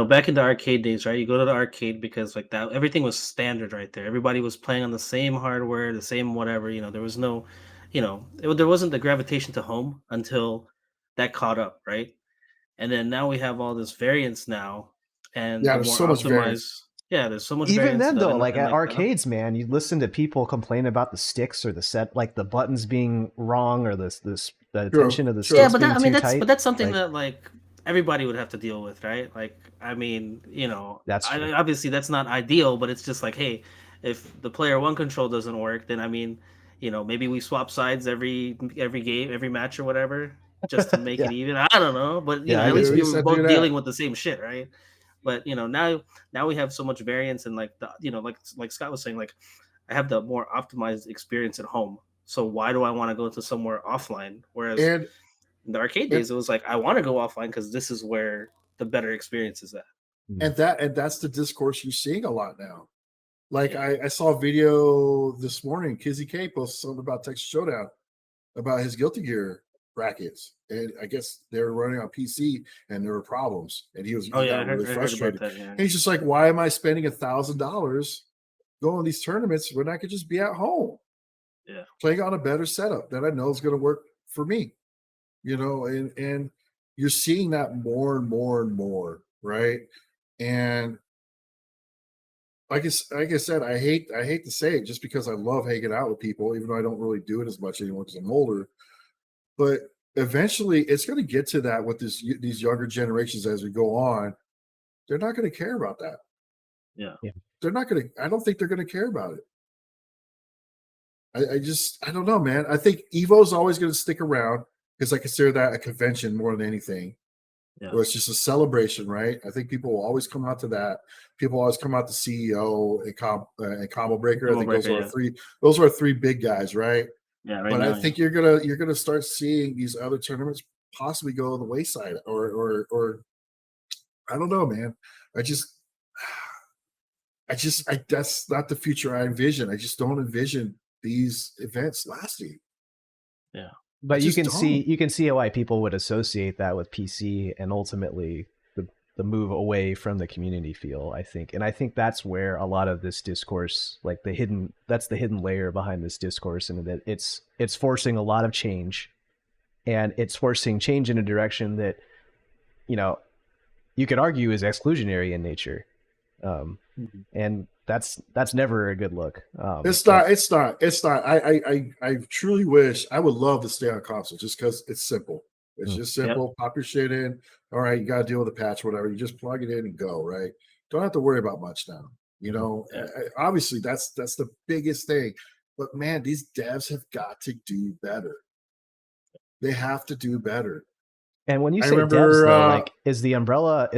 back in the arcade days, right? You go to the arcade because like that everything was standard right there. Everybody was playing on the same hardware, the same whatever. There was no, there wasn't the gravitation to home until that caught up, right? And then now we have all this variance now, and the There's more so much variance. optimized. Yeah, there's so much Even variance. then, though, like and at arcades, man, you listen to people complain about the sticks or the set, like the buttons being wrong or the tension of the sticks being too tight. But that's something that like everybody would have to deal with, right? Like, I mean, that's true. obviously that's not ideal, but it's just like, hey, if the player one control doesn't work, then I mean, maybe we swap sides every game, every match or whatever, just to make it even. I don't know, but at least we were both dealing with the same shit, right? But now we have so much variance, and like like Scott was saying, like I have the more optimized experience at home. So why do I want to go to somewhere offline? Whereas in the arcade days, it was like I want to go offline because this is where the better experience is at. And that's the discourse you're seeing a lot now. Like I saw a video this morning, Kizzy K posted something about Texas Showdown, about his Guilty Gear brackets, and I guess they were running on PC and there were problems, and he got really frustrated. And he's just like, "Why am I spending $1,000 going to these tournaments when I could just be at home, playing on a better setup that I know is going to work for me?" And you're seeing that more and more and more, right? And like I said, I hate to say it just because I love hanging out with people, even though I don't really do it as much anymore because I'm older. But eventually, it's going to get to that with these younger generations as we go on. They're not going to care about that. Yeah. They're not going to. I don't think they're going to care about it. I don't know, man. I think Evo is always going to stick around because I consider that a convention more than anything. Yeah. Or it's just a celebration, right? I think people will always come out to that. People always come out to CEO and Combo Breaker. I think those are our three big guys, right? Yeah, but I think you're gonna start seeing these other tournaments possibly go on the wayside, or I don't know, man. That's not the future I envision. I just don't envision these events lasting. Yeah, but you can see why people would associate that with PC and ultimately the move away from the community feel, I think. And I think that's where a lot of this discourse, like that's the hidden layer behind this discourse, and that it's forcing a lot of change, and it's forcing change in a direction that, you could argue is exclusionary in nature. And that's never a good look. It's not. I truly wish, I would love to stay on console just because it's simple. It's just simple. Pop your shit in. All right, you got to deal with a patch, whatever. You just plug it in and go, right? Don't have to worry about much now. Obviously that's the biggest thing. But man, these devs have got to do better. They have to do better. And when you say devs, though, like is the umbrella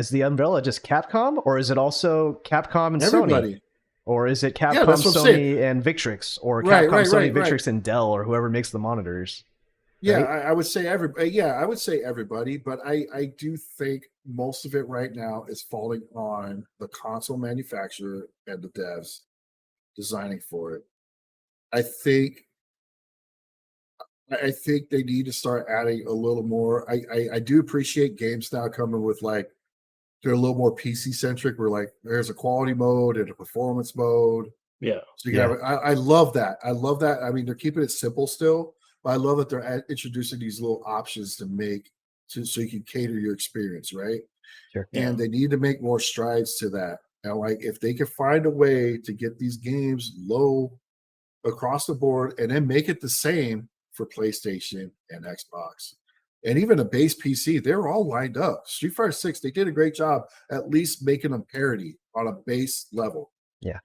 just Capcom, or is it also Capcom and everybody? Sony? Or is it Capcom, Sony, and Victrix, or Capcom, Sony, Victrix, and Dell, or whoever makes the monitors? Yeah, right? I would say everybody. Yeah, I would say everybody, but I do think most of it right now is falling on the console manufacturer and the devs designing for it. I think I think they need to start adding a little more. I do appreciate games now coming with like they're a little more PC centric. Where like there's a quality mode and a performance mode. Yeah. So you can have. I love that. I love that. I mean, they're keeping it simple still, but I love that they're introducing these little options to make so you can cater your experience, right? Sure. And they need to make more strides to that. And like if they can find a way to get these games low across the board and then make it the same for PlayStation and Xbox. And even a base PC, they're all lined up. Street Fighter 6, they did a great job at least making them parity on a base level. Yeah.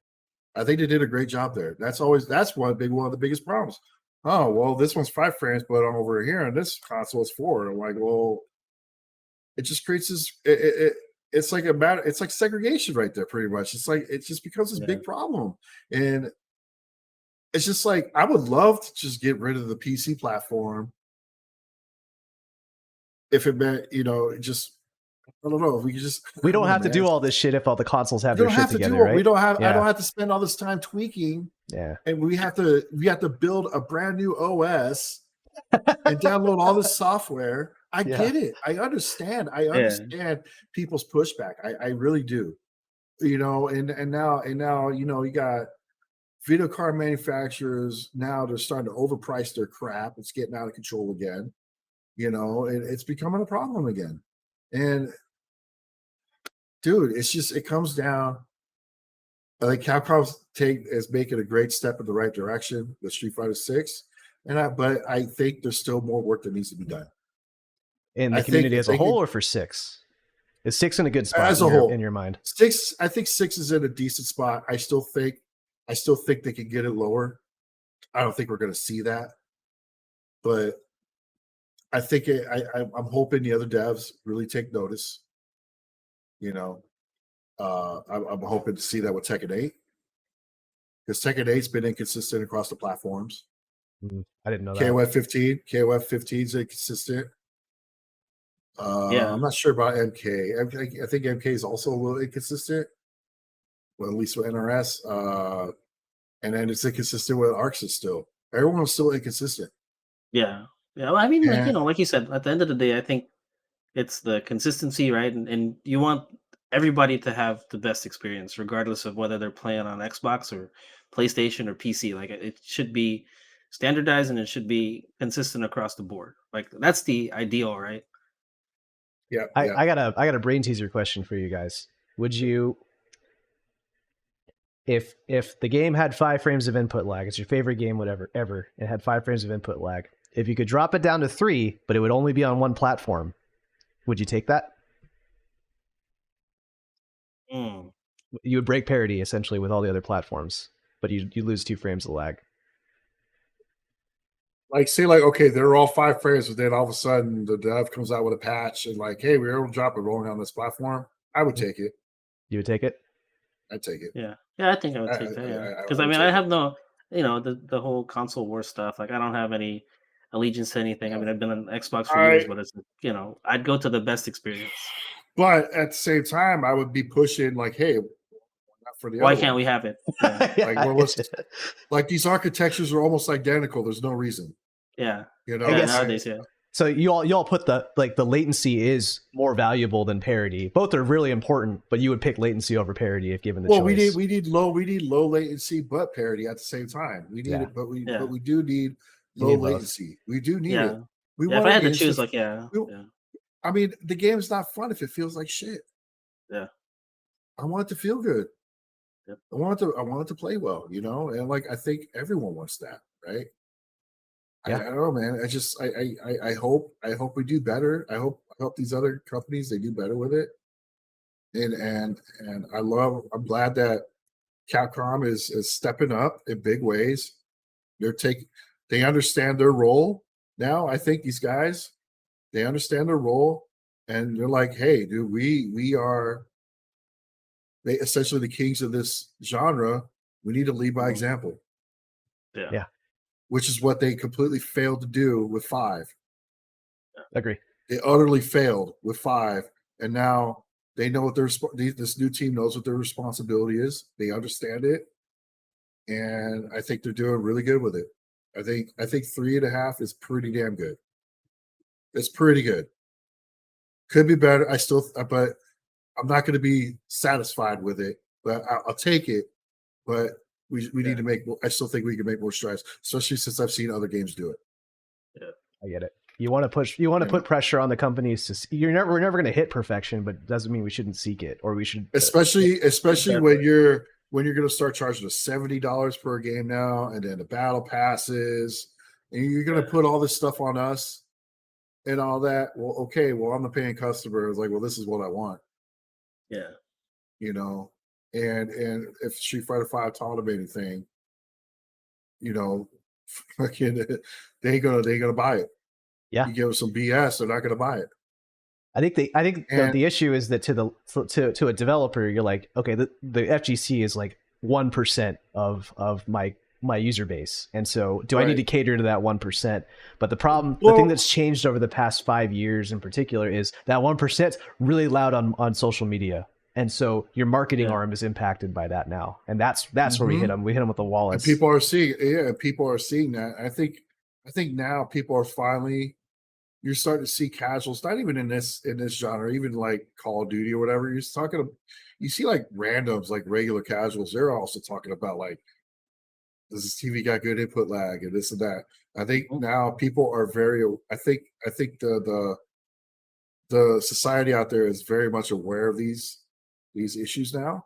I think they did a great job there. That's one of the biggest problems. Oh, well, this one's 5 frames, but I'm over here and this console is 4. And I'm like, well, it just creates this it's like a matter, it's like segregation right there, pretty much. It's like it just becomes this big problem. And it's just like I would love to just get rid of the PC platform if it meant, just I don't know if we could just. We don't have to do all this shit if all the consoles have their shit together, right? We don't have. I don't have to spend all this time tweaking. Yeah, and we have to build a brand new OS and download all this software. I get it. I understand. I understand people's pushback. I really do. And now you got video card manufacturers now they're starting to overprice their crap. It's getting out of control again. And it's becoming a problem again. And dude, it comes down. I think Capcom's is making a great step in the right direction with Street Fighter 6. But I think there's still more work that needs to be done. In the community as a whole, or for 6? Is 6 in a good spot as a whole in your mind? 6, I think 6 is in a decent spot. I still think they can get it lower. I don't think we're going to see that, but I think I'm hoping the other devs really take notice. I'm hoping to see that with Tekken 8 because Tekken 8's been inconsistent across the platforms. I didn't know that. KOF 15 is inconsistent. I'm not sure about MK. I think MK is also a little inconsistent. Well, at least with NRS. And then it's inconsistent with ArcSys still. Everyone's still inconsistent. Yeah. Yeah. Well, I mean, like you said, at the end of the day, I think it's the consistency, right? And you want everybody to have the best experience, regardless of whether they're playing on Xbox or PlayStation or PC. Like it should be standardized and it should be consistent across the board. Like that's the ideal, right? Yeah. I got a brain teaser question for you guys. Would you, if the game had 5 frames of input lag, it's your favorite game, whatever, ever, it had 5 frames of input lag. If you could drop it down to 3, but it would only be on one platform, would you take that? You would break parity essentially with all the other platforms, but you lose 2 frames of lag. Like say okay, they're all 5 frames, but then all of a sudden the dev comes out with a patch and like, hey, we're able to drop it rolling on this platform. I would take it. You would take it? I'd take it. Yeah, I think I would take that. Yeah, because I have no, the whole console war stuff. Like I don't have any allegiance to anything. I mean, I've been on Xbox for years, but it's I'd go to the best experience. But at the same time, I would be pushing like, hey, not for the why can't we have it? Yeah. Like these architectures are almost identical. There's no reason. Yeah, nowadays, yeah. So you all put the latency is more valuable than parity. Both are really important, but you would pick latency over parity if given the choice. Well, we need low latency but parity at the same time. We need it, but we do need low latency. We do need it. If I had to choose, I mean, the game's not fun if it feels like shit. Yeah, I want it to feel good. Yep. I want it to play well, and like I think everyone wants that, right? Yeah. I don't know, man. I hope we do better. I hope these other companies they do better with it. And I'm glad that Capcom is stepping up in big ways. They understand their role now. I think these guys they understand their role, and they're like, hey, dude, we are essentially the kings of this genre. We need to lead by example. Yeah. Which is what they completely failed to do with 5. Agree. They utterly failed with 5, and now they know what this new team knows what their responsibility is. They understand it, and I think they're doing really good with it. I think 3.5 is pretty damn good. It's pretty good. Could be better. But I'm not going to be satisfied with it. But I'll take it. But we need to make. I still think we can make more strides, especially since I've seen other games do it. Yeah, I get it. You want to push. You want to put pressure on the companies to. We're never going to hit perfection, but doesn't mean we shouldn't seek it, or we should. Especially when you're going to start charging us $70 per game now, and then the battle passes, and you're going to put all this stuff on us and all that. Well, okay. Well, I'm the paying customer. It's like, well, this is what I want. Yeah. And if Street Fighter V taught them anything, fucking, they ain't gonna buy it. Yeah. You give them some BS, they're not gonna buy it. I think the issue is that to a developer, you're like, okay, the FGC is like 1% of my user base, and so I need to cater to that 1%? But the thing that's changed over the past 5 years in particular is that 1% really loud on social media, and so your marketing arm is impacted by that now, and that's where we hit them. We hit them with the wallets. And people are seeing that. I think now people are finally. You're starting to see casuals, not even in this genre, even like Call of Duty or whatever. You see like randoms, like regular casuals. They're also talking about like, does this TV got good input lag and this and that. I think now people are very. I think the society out there is very much aware of these issues now.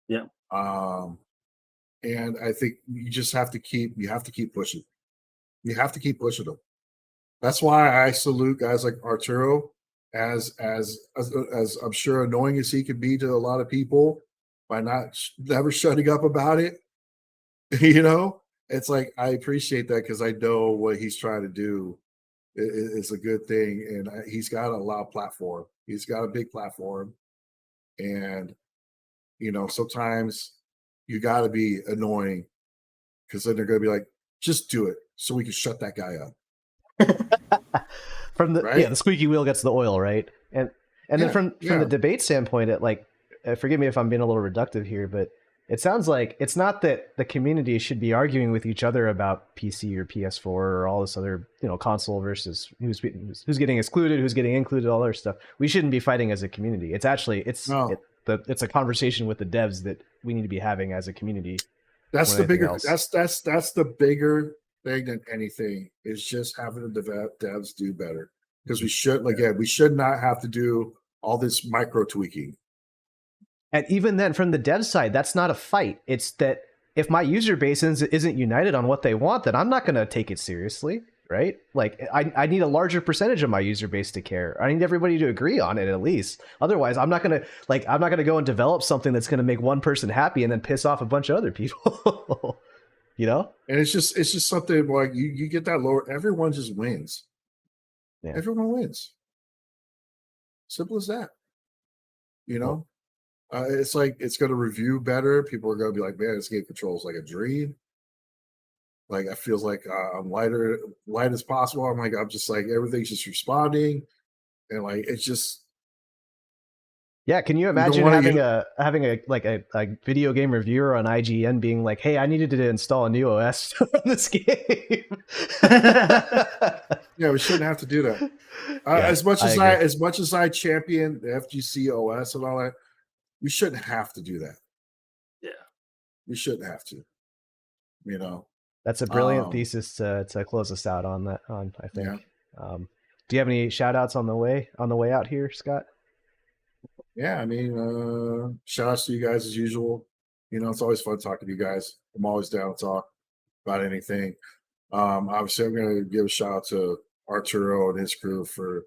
Yeah. And I think you just have to keep pushing. You have to keep pushing them. That's why I salute guys like Arturo, as I'm sure annoying as he can be to a lot of people by never shutting up about it. It's like I appreciate that because I know what he's trying to do is a good thing, and he's got a loud platform. He's got a big platform, and sometimes you got to be annoying because then they're going to be like, just do it so we can shut that guy up. The squeaky wheel gets the oil, right? And then from the debate standpoint, forgive me if I'm being a little reductive here, but it sounds like it's not that the community should be arguing with each other about PC or PS4 or all this other console versus who's getting excluded, who's getting included, all that stuff. We shouldn't be fighting as a community. It's actually it's a conversation with the devs that we need to be having as a community. That's the bigger. That's the bigger thing than anything is just having the devs do better, because we should not have to do all this micro tweaking. And even then, from the dev side, that's not a fight. It's that if my user base isn't united on what they want, then I'm not going to take it seriously, right? Like I need a larger percentage of my user base to care. I need everybody to agree on it at least. Otherwise, I'm not going to go and develop something that's going to make one person happy and then piss off a bunch of other people. And it's just something like you get that lower. Everyone just wins. Yeah. Everyone wins. Simple as that. It's like it's going to review better. People are going to be like, man, this game controls like a dream. Like it feels like I'm light as possible. I'm just like everything's just responding, and like it's just. Yeah, can you imagine having a video game reviewer on IGN being like, "Hey, I needed to install a new OS on this game." Yeah, we shouldn't have to do that. As much as I champion the FGC OS and all that, we shouldn't have to do that. Yeah, we shouldn't have to. That's a brilliant thesis to close us out on. I think. Yeah. Do you have any shout outs on the way out here, Scott? Yeah, shout outs to you guys as usual. It's always fun talking to you guys. I'm always down to talk about anything. Obviously, I'm going to give a shout out to Arturo and his crew for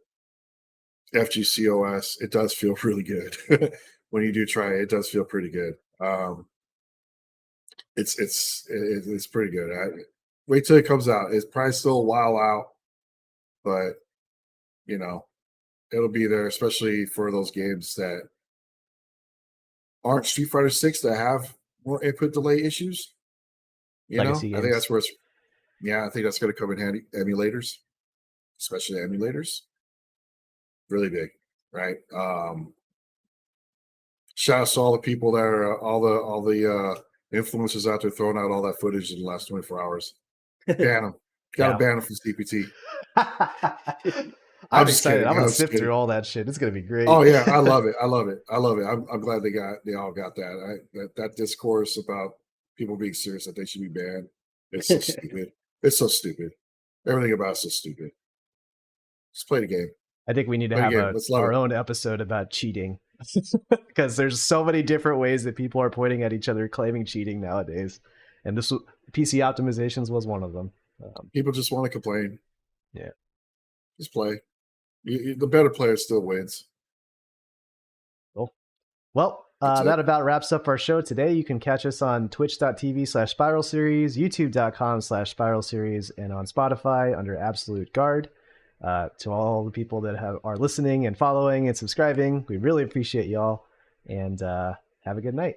FGCOS. It does feel really good when you do try it. It does feel pretty good. It's pretty good. Wait till it comes out. It's probably still a while out, but it'll be there, especially for those games that aren't Street Fighter 6 that have more input delay issues. Legacy games. I think that's where I think that's going to come in handy. Emulators, especially emulators, really big, right? Shout out to all the people that are all the influencers out there throwing out all that footage in the last 24 hours. Ban them. Got to ban them from CPT. I'm excited. I'm gonna sift through all that shit. It's gonna be great. Oh yeah, I love it. I love it. I love it. I'm glad they all got that. That discourse about people being serious that they should be banned. It's so stupid. It's so stupid. Everything about it's so stupid. Just play the game. I think we need to have our own episode about cheating because there's so many different ways that people are pointing at each other claiming cheating nowadays, and this PC optimizations was one of them. People just want to complain. Yeah, just play. The better player still wins. Cool. Well, that about wraps up our show today. You can catch us on twitch.tv/Spiral Series, youtube.com/Spiral Series, and on Spotify under Absolute Guard. To all the people that are listening and following and subscribing, we really appreciate y'all, and have a good night.